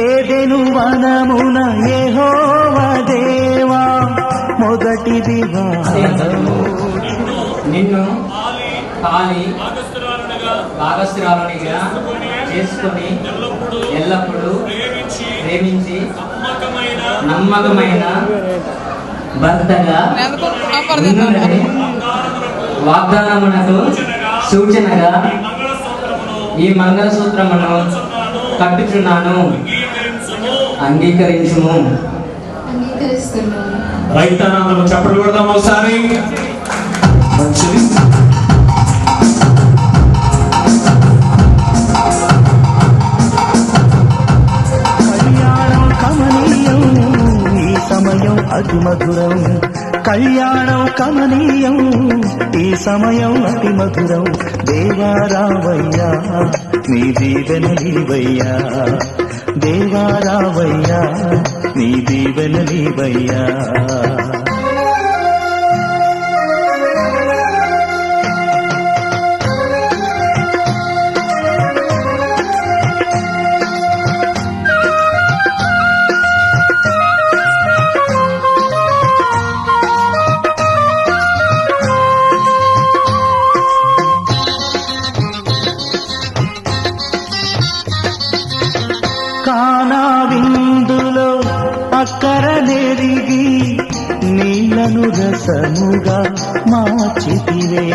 ఏదెను వనమున యెహోవా దేవా మొదటి వివాహము,
నిన్ను పాలి భాగస్థురాలునిగా చేసుకొని ఎల్లప్పుడూ ప్రేమించి నమ్మకమైన భర్తగా ఉండునని వాగ్దానమునకు సూచనగా ఈ మంగళసూత్రమును కట్టుచున్నాను, అంగీకరించుము.
రైతానందము చప్పట్లు కొడదాం ఒకసారి. మంచిది.
కళ్యాణం కమనీయం ఈ సమయం అతి మధురం, కళ్యాణం కమనీయం ఈ సమయం అతి మధురం. దేవారావయ్యా నీ దీవెనలివయ్యా, దేవారావయ్యా నీ దీవెనలివయ్యా. కానా విందులో అక్కర నెరిగి నీళ్లను రసముగా మార్చితివే.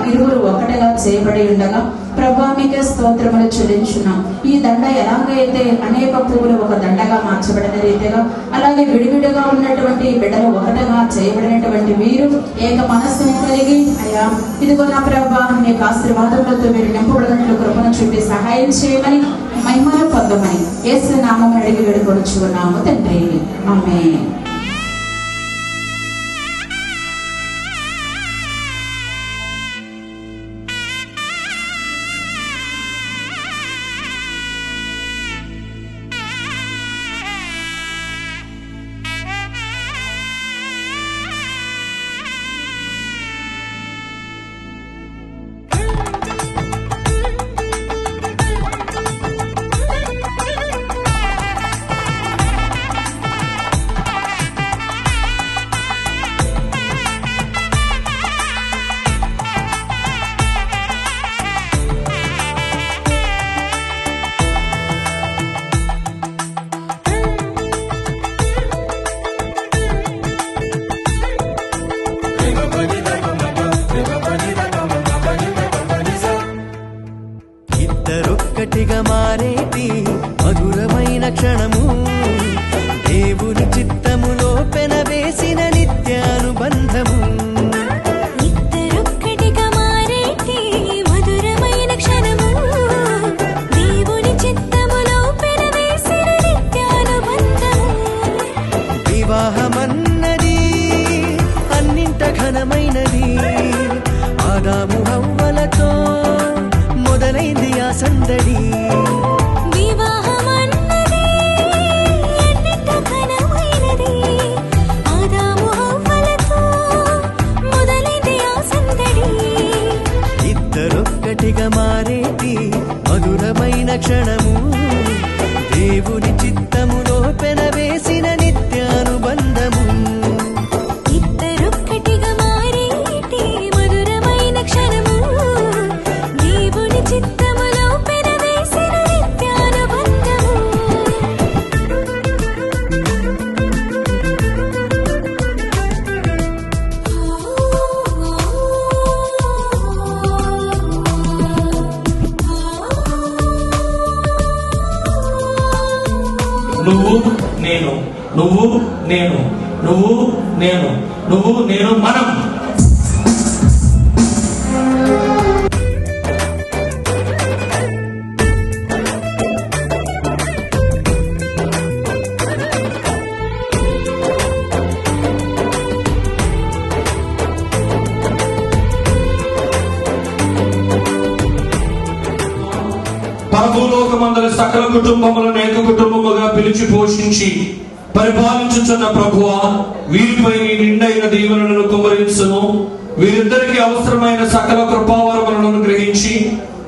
ఇరువురు ఒకటిగా చేయబడి ఉండగా ప్రభా మీకే స్తోత్రములు చెల్లించున్నాం. ఈ దండ ఎలాగైతే అనేక పువ్వులు ఒక దండగా మార్చబడిన రీతిగా, అలాగే విడివిడిగా ఉన్నటువంటి బిడ్డలు ఒకటిగా చేయబడినటువంటి వీరు ఏక మనస్సును కలిగి, అయ్యా ఇదిగో నా ప్రభా మీకు ఆశీర్వాదములతో మీరు నింపబడినట్లు కృపను చూపి సహాయం చేయమని మహిమను పొందమని యేసు నామమున అడిగి వేడుకొనుచున్నాము తండ్రి. ఆమేన్.
ఇద్దరొక్కటిగా మారేటి మధురమైన క్షణము దేవుని చిత్తములో పెనవేసిన నిత్యానుబంధము
ఇద్దరొక్కటిగా మారేటి మధురమైన క్షణము దేవుని చిత్తములో పెనవేసిన నిత్యానుబంధము
వివాహమన్నది అన్నింట ఘనమైనది ఆదాము హవ్వలతో మొదలైంది ఆ సందడి
వివాహమన్నది అన్నింట ఘనమైనది ఆదాము హవ్వలతో మొదలైంది ఆ సందడి
ఇద్దరొక్కటిగా మారేటి మధురమైన క్షణము దేవుని చిత్తములో పెనవేసిన నిత్యానుబంధము
ఇద్దరొక్కటిగా మారేటి మధురమైన క్షణము దేవుని చిత్తములో పెనవేసిన నిత్యానుబంధము
నువ్వు నేను, నువ్వు నేను, నువ్వు నేను, నువ్వు నేను, మనం. పరభూలోకమందరి సకల కుటుంబములను ఏక కుటుంబముగా పిలిచి పోషించి పరిపాలించుచున్న ప్రభువా, వీరిపై నీ నిండైన దీవెనలను కుమ్మరించును. వీరిద్దరికి అవసరమైన సకల కృపావరములను గ్రహించి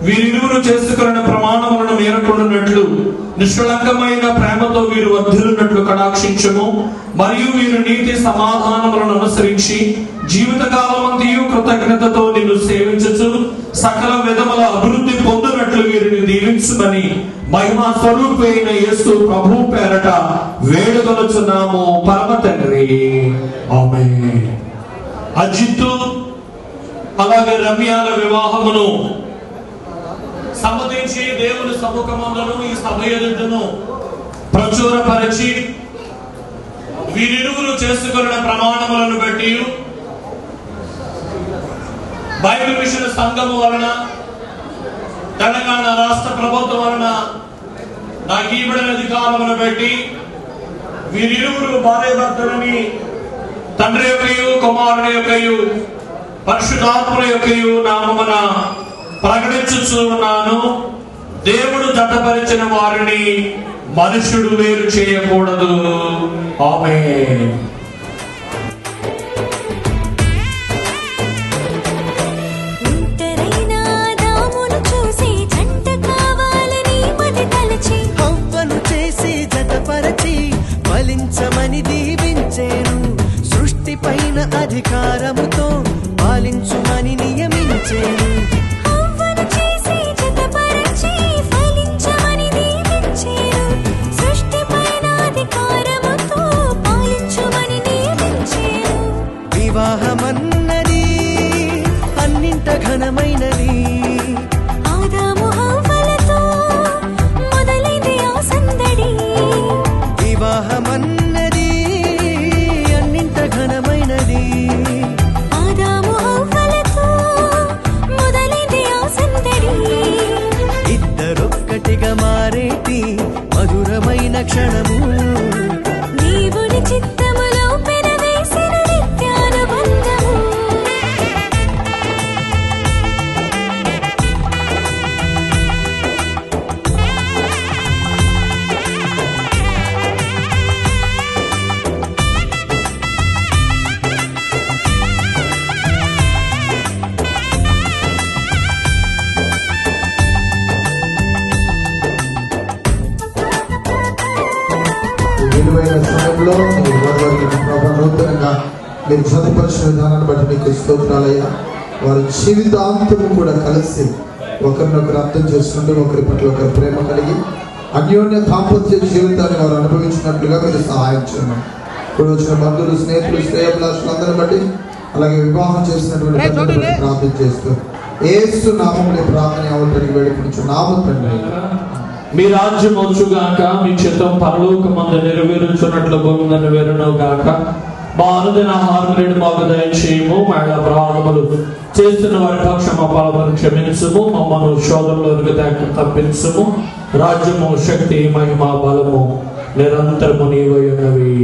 వీరిరువురు చేసుకున్న ప్రమాణములను మేరకుండునట్లు నిష్కళంకమైన ప్రేమతో వీరు వర్ధిల్లునట్లు కటాక్షించుము. మరియు వీరు నీతి సమాధానములను అనుసరించి జీవితకాలమంతయు కృతజ్ఞతతో నిన్ను సేవించుచు సకల విధముల అభివృద్ధి పొందినట్లు వీరిని దీవించుమని మహిమా స్వరూపైన యేసు ప్రభు పేరట వేడుకొనుచున్నాము పరమ తండ్రి. ఆమేన్. అజిత్తు అలాగే రమ్యాల వివాహమును సమ్మతించి దేవుని సముఖములను ఈ సభ ఎదుటను ప్రచురపరిచి వీరిరువురు చేసుకున్న ప్రమాణములను బట్టి బైబిల్ మిషన్ సంఘము వలన తెలంగాణ రాష్ట్ర ప్రభుత్వం వలన నాకు ఇవ్వబడిన అధికారమును బట్టి వీరిరువురు భార్య భర్తలని తండ్రి యొక్కయు కుమారుని యొక్కయు పరిశుద్ధాత్మల యొక్కయు నామమున ప్రకటించుచున్నాను. దేవుడు జతపరిచిన వారిని మనుషుడు వేరు చేయకూడదు. ఆమేన్.
ఒంటరైన ఆదామును చూసి జంట కావాలని మది తలచి
హవ్వను చేసి జతపరచి ఫలించమని దీవించేను. సృష్టి పైన అధికారముతో పాలించుమని నియమించేను.
హవ్వను చేసి జతపరచి ఫలించమని దీవించెను. సృష్టిపైన అధికారముతో పాలించుమని నియమించెను.
వివాహమన్నది అన్నింట ఘనమైనది
ఆదాము హవ్వలతో మొదలైంది ఆ సందడి.
వివాహమన్నది అన్నింట ఘనమైనది
ఆదాము హవ్వలతో మొదలైంది ఆ సందడి.
ఇద్దరొక్కటిగా మారేటి మధురమైన క్షణము
దేవుని చిత్తములో పెనవేసిన నిత్యానుబంధము.
విలువైన సమయంలో మీరు వారికి ప్రభు నూతనంగా మీరు చదువుపరిచిన విధానాన్ని బట్టి మీకు స్తోత్రాలయ్యా. వారి జీవితాంతము కూడా కలిసి ఒకరినొకరు అర్థం చేసుకుంటూ ఒకరి పట్ల ఒకరి ప్రేమ కలిగి అన్యోన్య దాంపత్య జీవితాన్ని వారు అనుభవించినట్లుగా మీరు సహాయం చేయండి. ఇప్పుడు వచ్చిన బంధువులు, స్నేహితులు, శ్రేయభిలాషులందరిని బట్టి అలాగే వివాహం చేసినటువంటి ప్రార్థన చేస్తూ యేసు నామములో ప్రార్థన అవతరికి వేడుకొనుచున్నాము తండ్రి.
మీ రాజ్యం వచ్చుగాక, మీ చిత్తం పరలోకమందు నెరవేరుచున్నట్లు భూమి మీద నెరవేరునుగాక. మా అనుదిన ఆహారం నేడు మాకు దయచేయము, మా అపరాధములు చేస్తున్న వారి పక్షము పాపములను క్షమించుము, మమ్మను శోధనలోనికి తప్పించుము. రాజ్యము, శక్తి, మహిమ, బలము నిరంతరము నీవై ఉన్నవి.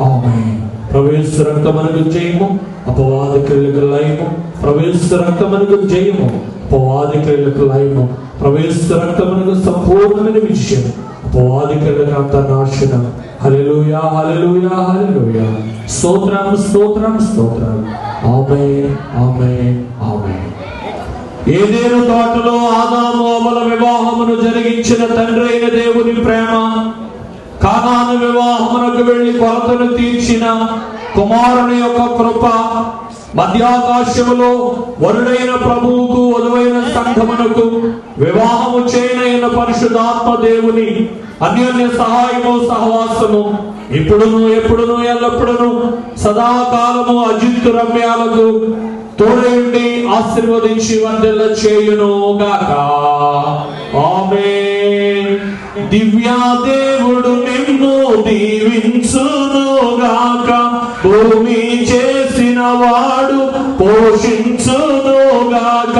ఆమేన్. ప్రవేశ రక్తమునకు జయము, అపవాది క్రియలకు లయము. ప్రవేశ రక్తమునకు జయము, అపవాది క్రియలకు లయము. ప్రవేశ రక్తమునకు సంపూర్ణమైన విజయం, అపవాది క్రియలకు అంత నాశనం. హల్లెలూయా, హల్లెలూయా, హల్లెలూయా. స్తోత్రం, స్తోత్రం, స్తోత్రం. ఆమేన్, ఆమేన్, ఆమేన్. ఏదేను తోటలో ఆదాము అమల వివాహమును జరిగించిన తండ్రి అయిన దేవుని ప్రేమ, కానాను వివాహమునకు వెళ్లి కొరతను తీర్చిన కుమారుని యొక్క కృప, మధ్యాకాశములో వరుడైన ప్రభువుకు వధువైన సంఘమునకు వివాహము చేయనైన పరిశుద్ధాత్మ దేవుని అన్యోన్య సహాయము, సహవాసము ఇప్పుడును, ఎప్పుడును, ఎల్లప్పుడును, సదాకాలము అజిత్తు రమ్యాలకు తోడయుండి ఆశీర్వదించి వందెల్ల చేయును గాక. ఆమేన్. దివ్యా దేవుడు నిన్ను దీవించును గాక. భూమి చేసిన వాడు పోషించును గాక.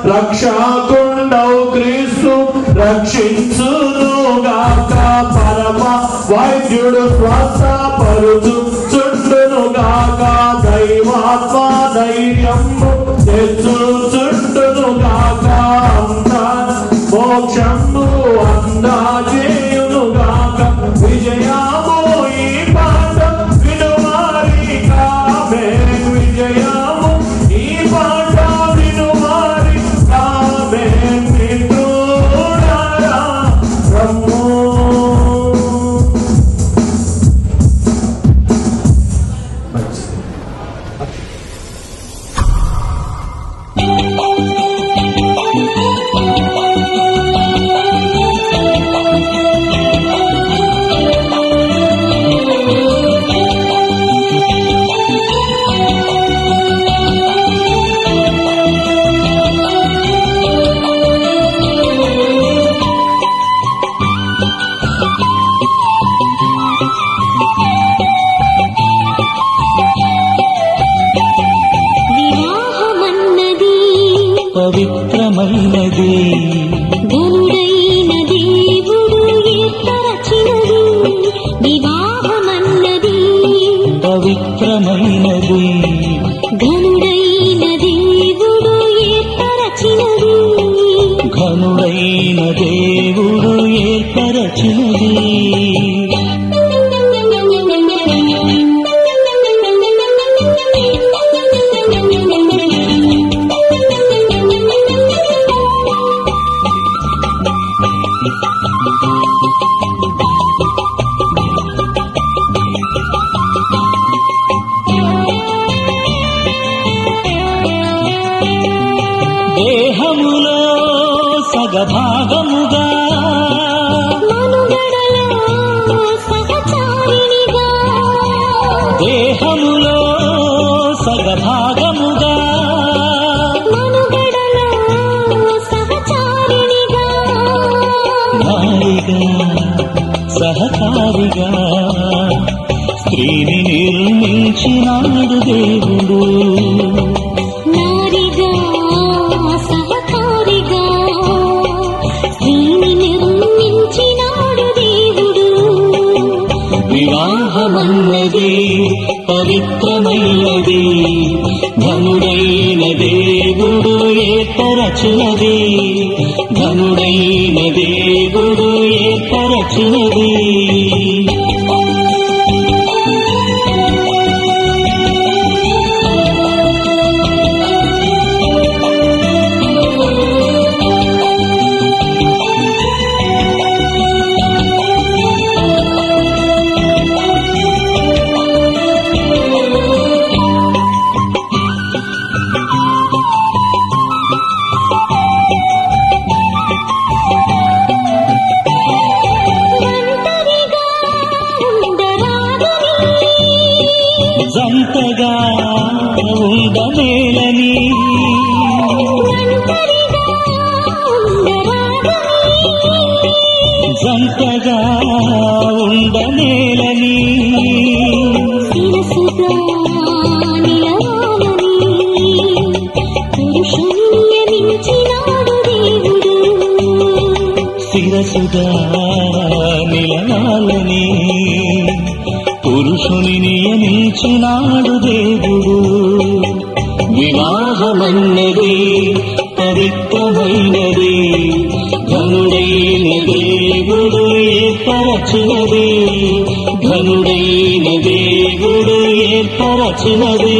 రక్షకుండవు క్రీస్తు రక్షించును గాక. పరమ వైద్యుడు శ్వాస పరుచు చుండును గాక. దైవాత్మ ధైర్యము తెచ్చు చుండును గాక. మోక్షము అందాజేయును గాక. విజయము ఈ పాట వినువారిక. ఆమేన్. విజయము ఈ పాట వినువారిక. ఆమేన్. మిత్రులారా రమ్ము.
వివాహమన్నది
పవిత్రమైనది,
ఘనుడైన దేవుడు ఏర్పరచినది. వివాహమన్నది
పవిత్రమైనది,
ఘనుడైన దేవుడు ఏర్పరచినది.
ఘనుడైన దేవుడు ఏర్పరచినది. దేహములో సగభాగముగా,
మనుగడలో సహచారిణిగా,
దేహములో సగభాగముగా,
మనుగడలో సహచారిణిగా,
నారిగా సహకారిగా స్త్రీని నిర్మించినాడు దేవుడు.
నారిగా సహకారిగా స్త్రీని నిర్మించినాడు దేవుడు.
వివాహమన్నది పవిత్రమైనది, ఘనుడైన దేవుడు ఏర్పరచినది. ఘనుడైన దేవుడు ఏర్పరచినది.
ఒంటరిగా
శిరసుగా నిలవాలని పురుషుని నియమించినాడు దేవుడు. వివాహమన్నది పవిత్రమైనది, ధనుడైన దేవుడు ఏర్పరచినది, ధనుడైన దేవుడు ఏర్పరచినది.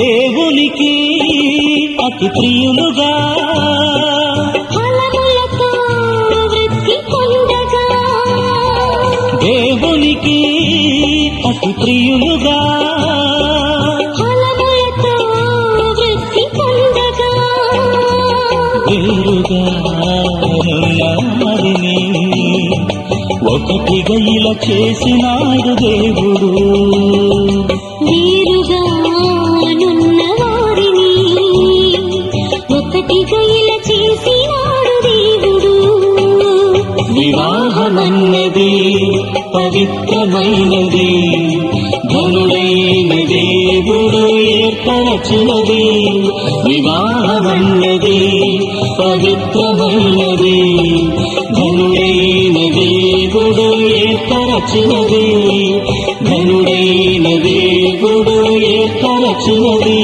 దేవునికి అతి ప్రియులుగా
ఫలములతో వృద్ధి పొందగా,
దేవునికి అతి ప్రియులుగా
ఫలములతో వృద్ధి పొందగా,
వేరుగా వారిని ఒకటిగా ఇలా చేసినాడు దేవుడు.
వీరుగా నున్న వారిని ఒకటిగా ఇలా చేసినాడు దేవుడు.
వివాహమన్నది పవిత్రమైనది, ధనుడైన దేవుడు ఏర్పరచినది. వివాహమన్నది పవిత్రమైనది, ధనుడైన దేవుడు ఏర్పరచినది, ధనుడైన దేవుడు ఏర్పరచినది.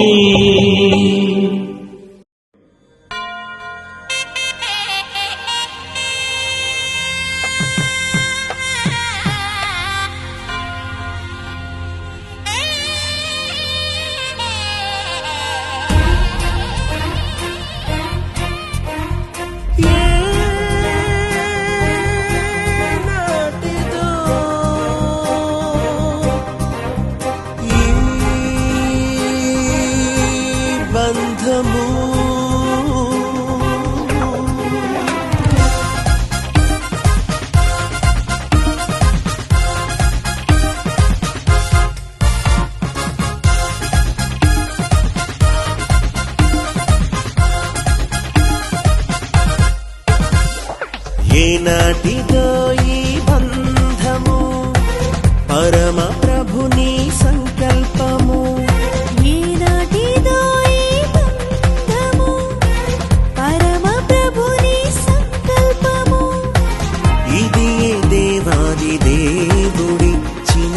ఏనాటిదో ఈ బంధము, పరమ ప్రభుని సంకల్పము.
ఈనాటిదో ఈ బంధము, పరమ ప్రభుని సంకల్పము.
ఇది దేవాది దేవుడిచ్చిన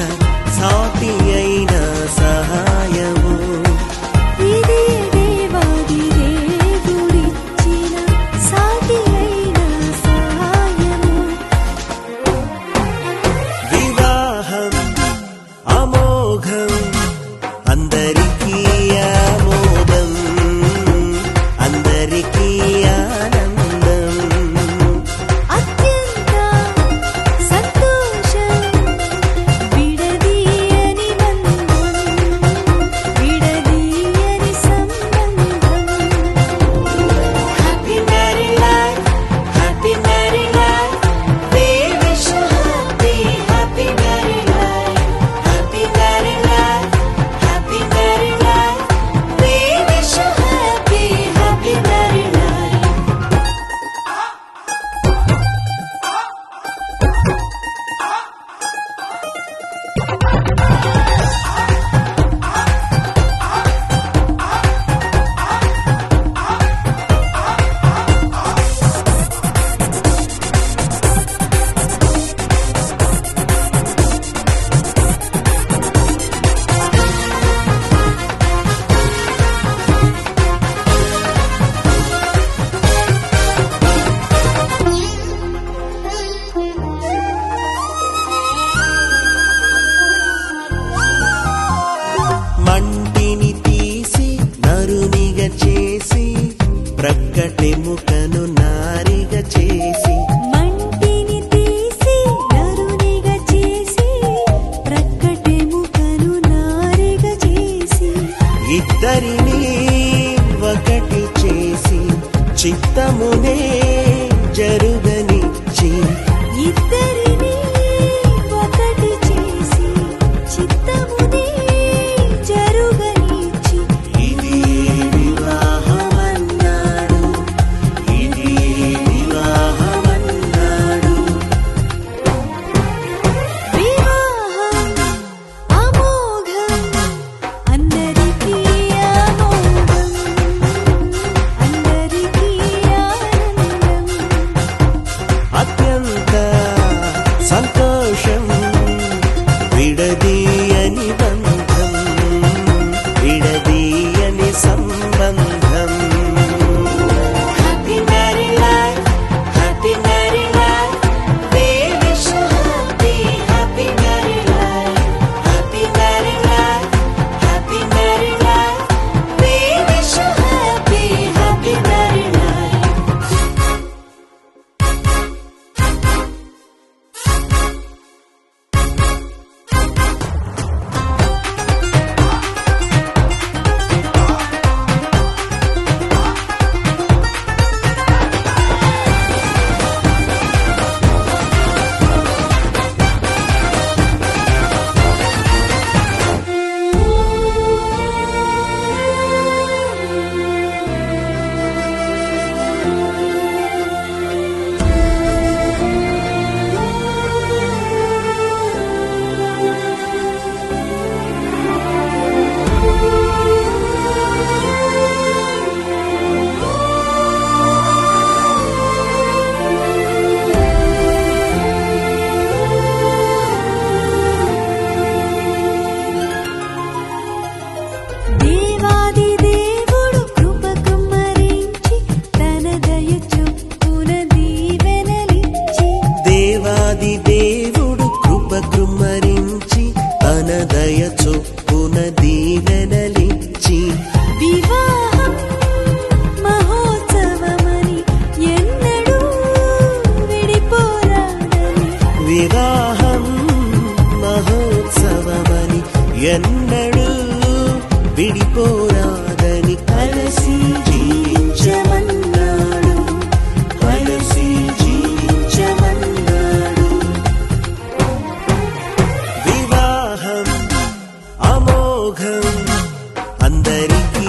సాటి అయిన సహాయము.
ఇది దేవాది దేవుడిచ్చిన సాటి అయిన సహాయము.
వివాహం అమోఘం, అందరికీ ఆమోదం, అందరికీ ఆనందం.
అత్యంత సంతోషం, విడదీయని బంధం, విడదీయని సంబంధం.
Happy married life, happy married life. We wish you happy, happy married life, happy married life, happy married life. We wish you happy, happy married life. మంటిని తీసి నరునిగా చేసి, ప్రక్కటెముకను నారిగా చేసి.
మంటిని తీసి నరునిగా చేసి, ప్రక్కటెముకను నారిగా చేసి.
ఇద్దరిని ఒకటి చేసి, చిత్తమునే జరుగనిచ్చి.
ఇద్దరిని ఒకటి చేసి, చిత్తమునే
దీవెనలిచ్చి
వివాహం మహోత్సవమని ఎన్నడూ విడిపోరాడని
వివాహం మహోత్సవమని ఎన్నడూ విడిపోరాదని కలిసి జీవించమన్నాడు, కలిసి జీవించమన్నాడు. వివాహం అమోఘం, అందరికీ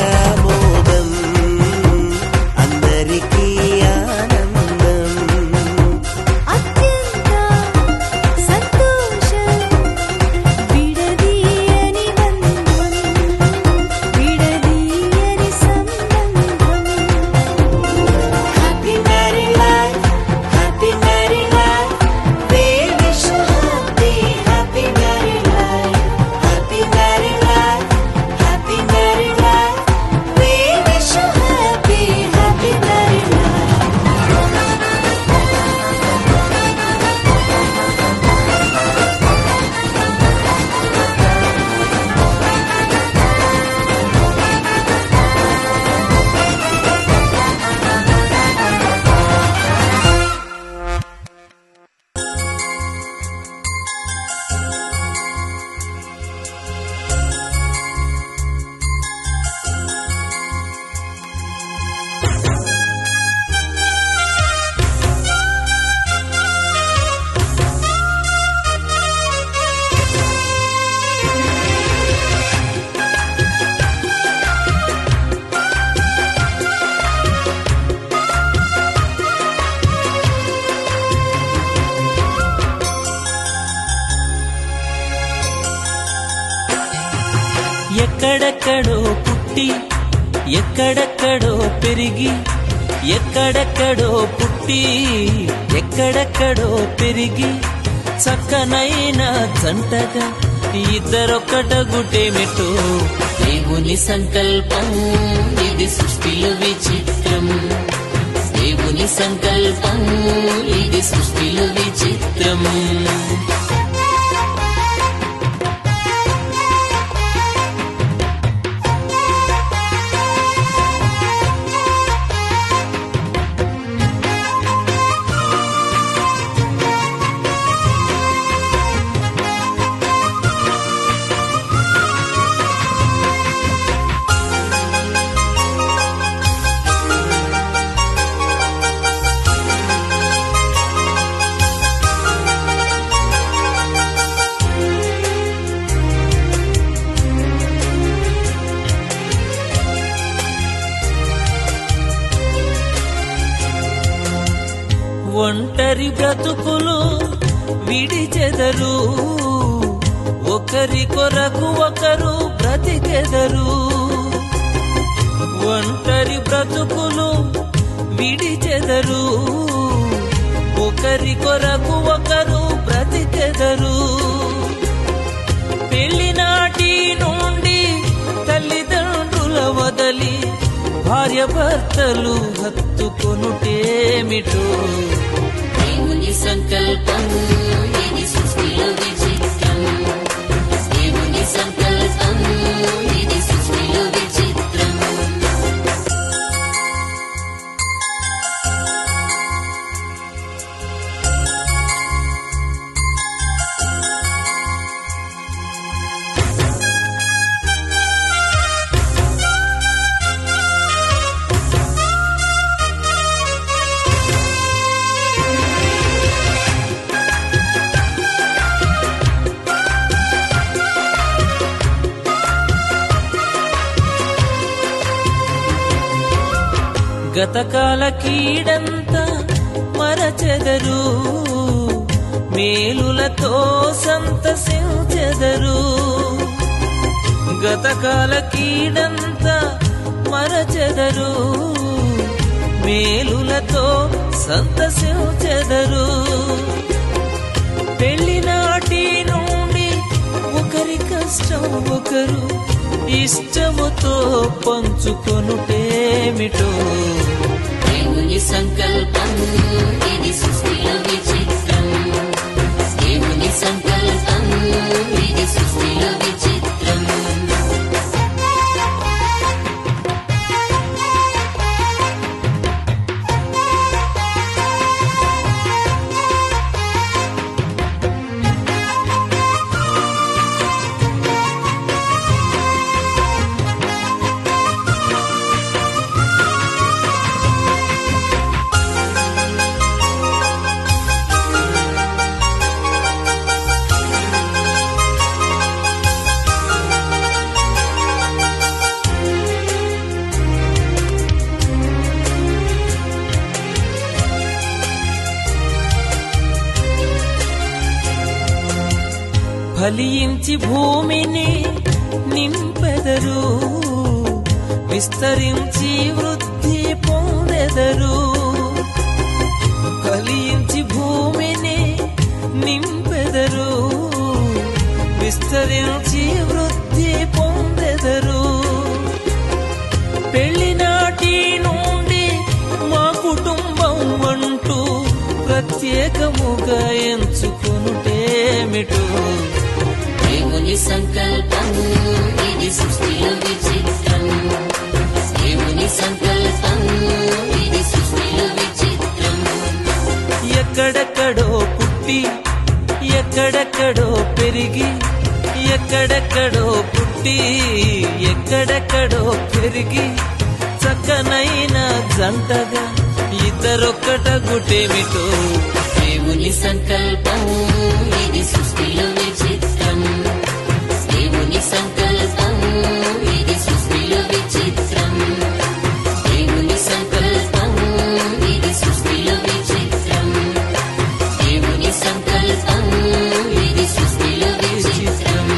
ఆమోదం, అందరికీ ఆనందం.
అత్యంత సంతోషం, విడదీయని బంధం, విడదీయని సంబంధం.
Happy married life, happy married life. We wish you happy, happy married life, happy married life, happy married life. We wish you happy, happy married life.
ఎక్కడెక్కడో పుట్టి ఎక్కడెక్కడో పెరిగి, ఎక్కడెక్కడో పుట్టి ఎక్కడెక్కడో పెరిగి, చక్కనైన జంటగా ఇద్దరొక్కటగుటేమిటో దేవుని సంకల్పం. ఇది సృష్టిలో విచిత్రం, దేవుని సంకల్పం. ఇది సృష్టిలో విచిత్రం. ఒంటరి బ్రతుకులు విడిచెదరు, ఒకరి కొరకు ఒకరు బ్రతికెదరు. ఒంటరి బ్రతుకులు విడిచెదరు, ఒకరి కొరకు ఒకరు బ్రతికెదరు. పెళ్లినాటి నుండి తల్లిదండ్రుల వదలి భార్య భర్తలు హత్తుకొనుటేమిటో దేవుని సంకల్పం. ఇది సృష్టిలో విచిత్రం, దేవుని సంకల్పం. ఇది సృష్టిలో విచిత్రం. గతకాల కీడంతా మరచెదరు, మేలులతో సంతసించెదరు. గతకాల కీడంతా మరచెదరు, మేలులతో సంతసించెదరు. పెళ్లినాటి నుండి ఒకరి కష్టం ఒకరు ఇష్టముతో పంచుకొనుటేమిటో దేవుని సంకల్పం. ఇది సృష్టిలో విచిత్రం, దేవుని సంకల్పం. ఇది సృష్టిలో విచిత్రం. ఫలించి భూమిని నింపెదరు, విస్తరించి వృద్ధి పొందెదరు. ఫలించి భూమిని నింపెదరు, విస్తరించి వృద్ధి పొందెదరు. పెళ్లినాటి నుండి మా కుటుంబం అంటూ ప్రత్యేకముగా ఎంచుకొనుటేమిటో.
దేవుని సంకల్పం ఇది సృష్టిలో విచిత్రం. దేవుని సంకల్పం ఇది సృష్టిలో విచిత్రం.
ఎక్కడెక్కడో పుట్టి ఎక్కడెక్కడో పెరిగి, ఎక్కడెక్కడో పుట్టి ఎక్కడెక్కడో పెరిగి, చక్కనైన జంటగా ఇద్దరొక్కటగుటేమిటో.
దేవుని సంకల్పం ఇది సృష్టిలో విచిత్రం. దేవుని సంకల్పం ఇది సృష్టిలో విచిత్రం. దేవుని సంకల్పం ఇది సృష్టిలో విచిత్రం. దేవుని సంకల్పం ఇది సృష్టిలో విచిత్రం.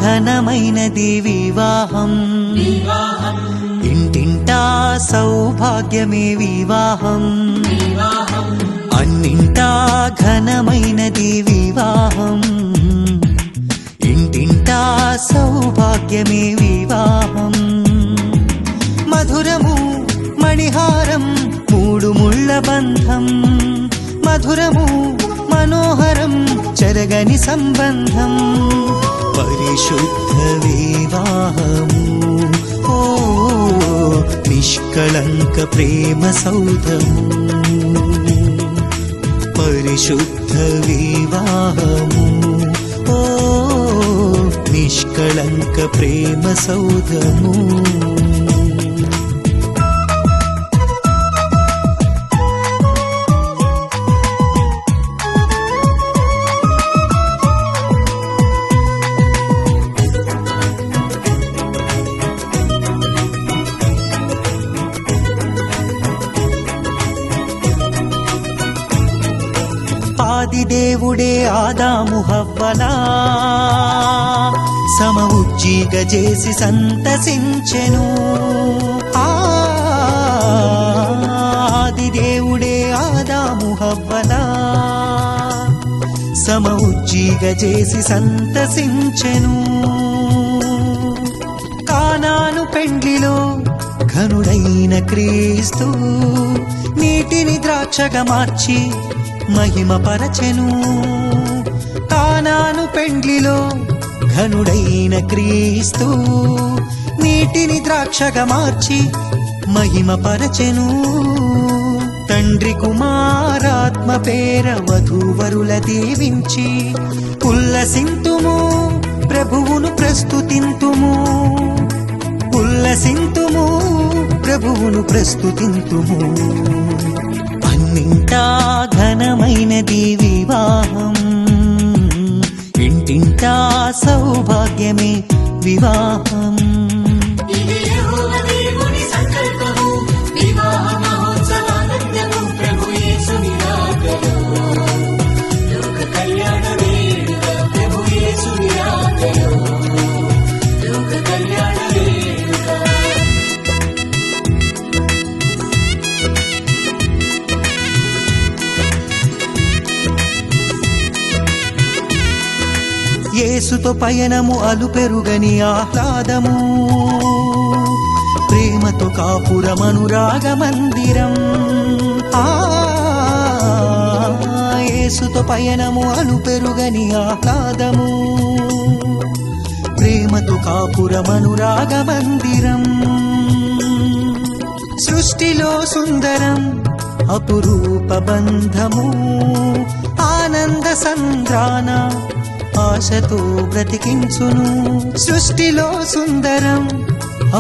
ఘనమైనది వివాహం, ఇంటింటా సౌభాగ్యమే వివాహం. అన్నింటా ఘనమైనది వివాహం, ఇంటింటా సౌభాగ్యమే వివాహం. మధురము మణిహారం మూడు ముళ్ళ బంధం, మధురము మనోహరం చెరగని సంబంధం. పరిశుద్ధ వివాహము ఓ నిష్కళంక ప్రేమ సౌధము. పరిశుద్ధ వివాహము ఓ నిష్కళంక ప్రేమ సౌధము. దేవుడే ఆదాము హవ్వలా సమఉజ్జీగ చేసి సంతసించెను. ఆది దేవుడే ఆదాము హవ్వలా సమఉజ్జీగ చేసి సంతసించెను. కానాను పెండ్లిలో ఘనుడైన క్రీస్తు నీటిని ద్రాక్షగా మార్చి మహిమ పరచెను. కానాను పెండ్లిలో ఘనుడైన క్రీస్తు నీటిని ద్రాక్షగా మార్చి మహిమ పరచెను. తండ్రి కుమారాత్మ పేర వధూవరుల దీవించి ఉల్లసింతుము ప్రభువును ప్రస్తుతింతుము. ఉల్లసింతుము ప్రభువును ప్రస్తుతింతుము. అన్నింటా ఘనమైనది వివాహం, ఇంటింటా సౌభాగ్యమే వివాహం. యేసుతో పయనము అలుపెరుగని ఆహ్లాదము, ప్రేమతో కాపురమనురాగ మందిరం. యేసుతో పయనము అలుపెరుగని ఆహ్లాదము, ప్రేమ ప్రేమతో కాపురమనురాగ మందిరం. సృష్టిలో సుందరం అపురూప బంధము, ఆనంద సంద్రాన ఆశతో బ్రతికించును. సృష్టిలో సుందరం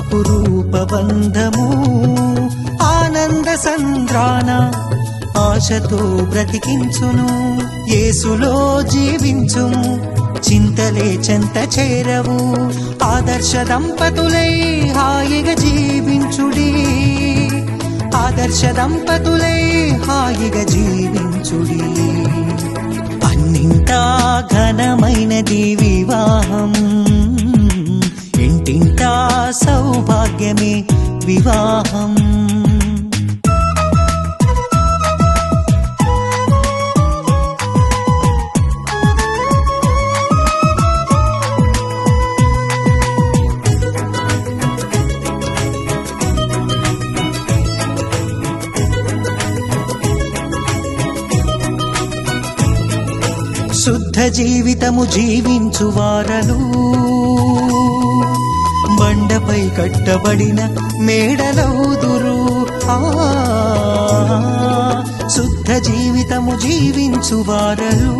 అపురూప బంధము, ఆనంద సంద్రాన ఆశతో బ్రతికించును. యేసులో జీవించుము, చింతలే చెంత చేరవు. ఆదర్శ దంపతులై హాయిగా జీవించుడి, ఆదర్శ దంపతులై హాయిగా జీవించుడి. అన్నింటా ఘనమైనది వివాహం, ఇంటింటా సౌభాగ్యమే వివాహం. శుద్ధ జీవితము జీవించు వారలు బండపై కట్టబడిన మేడలవుదురు. శుద్ధ జీవితము జీవించు వారలు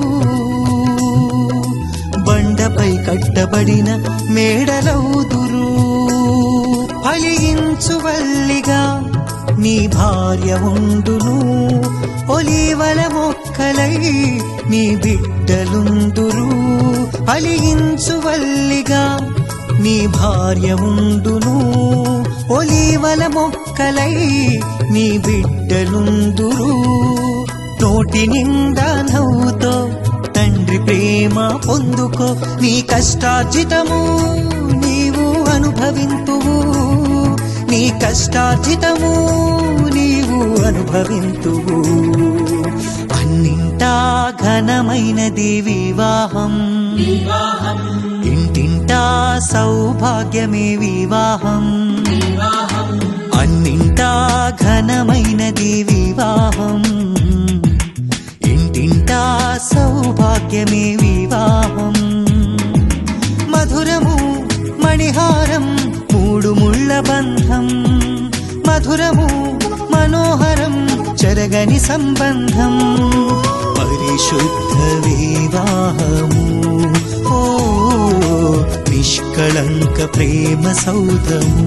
బండపై కట్టబడిన మేడలవుదురు. ఫలించు వల్లిగా నీ భార్య ఉండును, ఒలీవల మొక్కలై నీ బిడ్డలుందురు. ఫలించు వల్లిగా నీ భార్య ఉండును, ఒలీవల మొక్కలై నీ బిడ్డలుందురు. నోటి నిండా నవ్వుతో తండ్రి ప్రేమ పొందుకో, నీ కష్టార్జితము నీవు అనుభవింతువు, నీ కష్టార్జితము నీవు అనుభవింతువు. అన్నింటా ఘనమైనది వివాహం, ఇంటింటా సౌభాగ్యమే వివాహం. అన్నింటా ఘనమైనది వివాహం, ఇంటింటా సౌభాగ్యమే వివాహం. మధురము మణిహారం మూడు ముళ్ళ బంధం, మధురము మనోహరం చెరగని సంబంధం. పరిశుద్ధ వివాహము ఓ నిష్కళంక ప్రేమ సౌధము.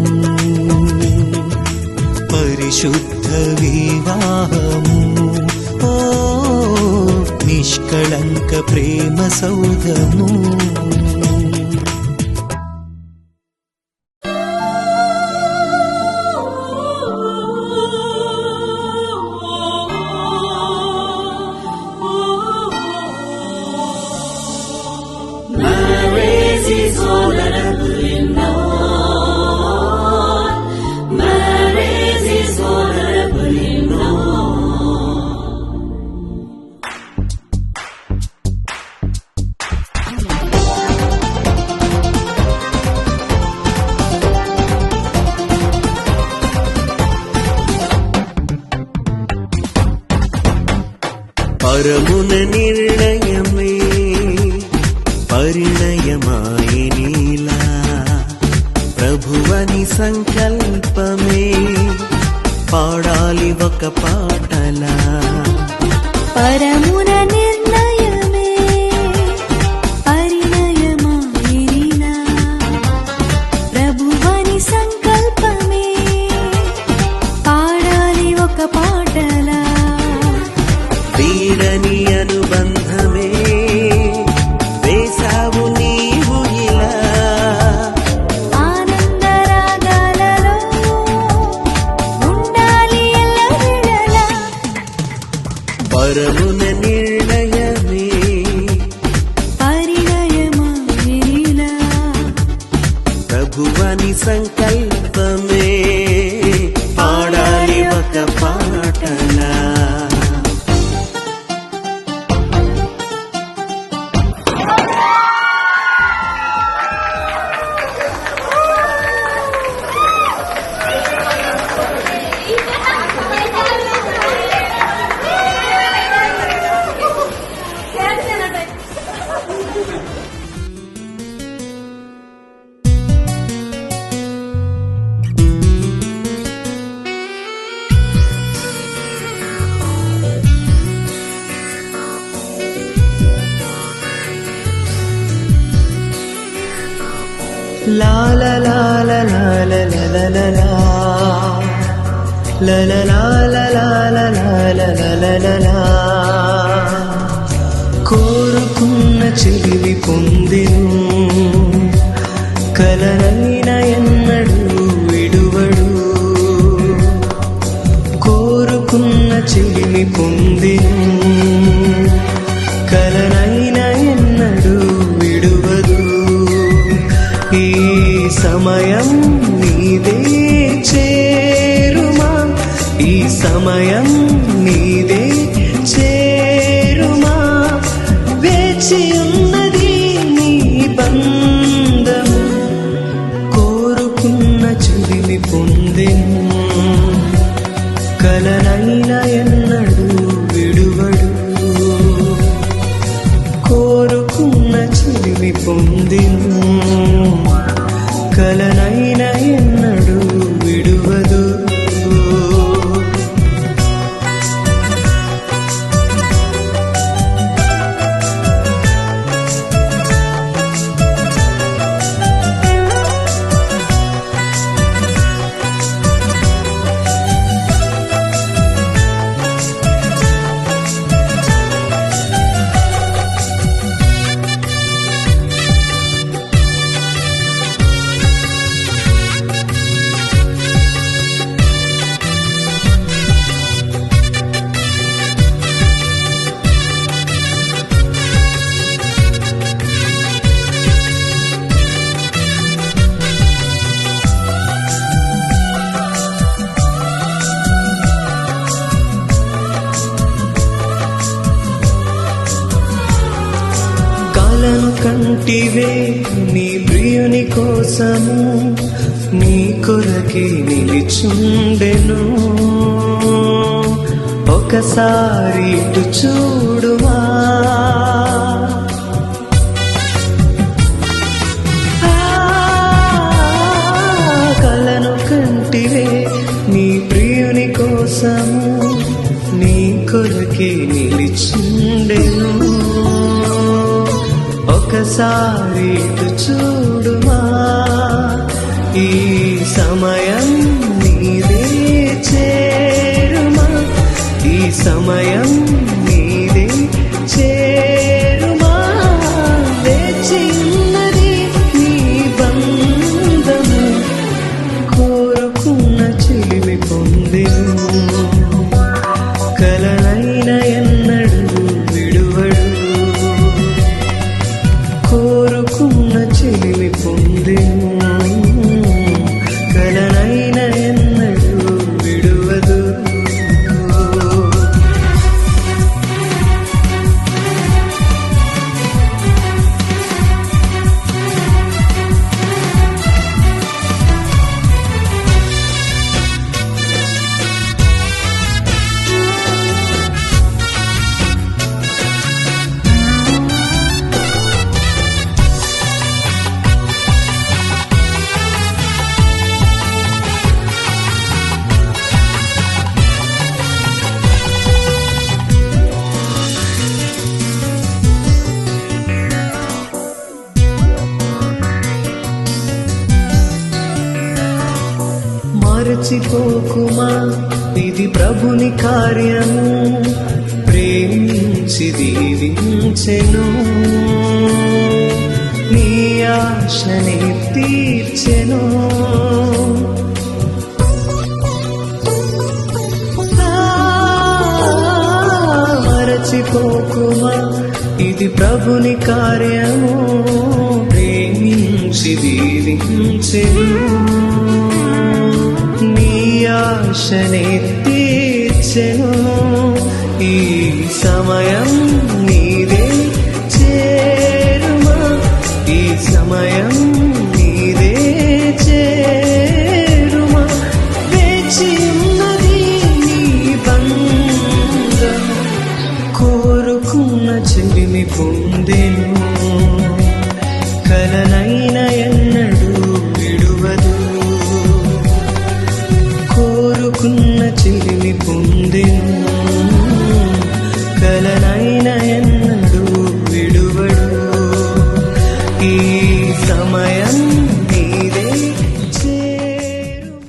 పరిశుద్ధ వివాహము ఓ నిష్కళంక ప్రేమ సౌధము.
పరమున నిర్ణయమే పరిణయమాయనీలా, ప్రభువని సంకల్పమే పాడాలి ఒక పాటలా.
పరమున నిర్ణయమే పరిణయమాయనీలా, ప్రభువని సంకల్పమే పాడాలి ఒక పాటలా.
వీడని అనుబంధమే వేసావు నీవు ఇలా,
ఆనందరాగాలలో ఉండాలి ఎల్లవేళలా.
పరమున నిర్ణయమే
పరిణయమాయనీలా,
ప్రభువని సంకల్పమే పాడాలి ఒక పాటలా.
లా లా లా లా లా లా లా లా లా లా లా లా లా లా లా లా లా లా లా. కోరుకున్న చెలివి పొందెను, కలనైన ఎన్నడూ విడువడు. కోరుకున్న చెలిమి పొందెను, కలనైన ఎన్నడూ విడువదు. ఈ సమయం నీదే చేరుమా, ఈ సమయం నీదే చేరుమా. వేచి ఉన్నది నీ బంధము, కోరుకున్న చెలిమి పొందెను, కలనైన ఎన్నడూ విడువడు. కోరుకున్న చెలిమి పొందెను, కలనైన ఎన్నడూ విడువదు. కలను కంటివే నీ ప్రియుని కోసము, నీ కొరకే నిలిచుండెను. ఒకసారి ఇటు చూడుమా, కలను కంటివే నీ ప్రియుని కోసము, నీ కొరకే నిలిచుండెను. ఒకసారి ఇటు చూడుమా, ఈ సమయం నీదే చేరుమా, ఈ సమయం నీదే చేరుమా. వేచి ఉన్నది నీ బంధము, కోరుకున్న చెలిమి పొందెను, కలనైన ఎన్నడూ విడువడు. కోరుకున్న చెలిమి పొందెను, కలనైన ఎన్నడూ విడువదు. మరచిపోకుమా, ఇది ప్రభుని కార్యము, ప్రేమించి దీవించెను, నీ ఆశని తీర్చెను. మరచిపోకుమా, ఇది ప్రభుని కార్యము, ప్రేమించి దీవించెను, నీ ఆశని తీర్చెను. ఈ సమయం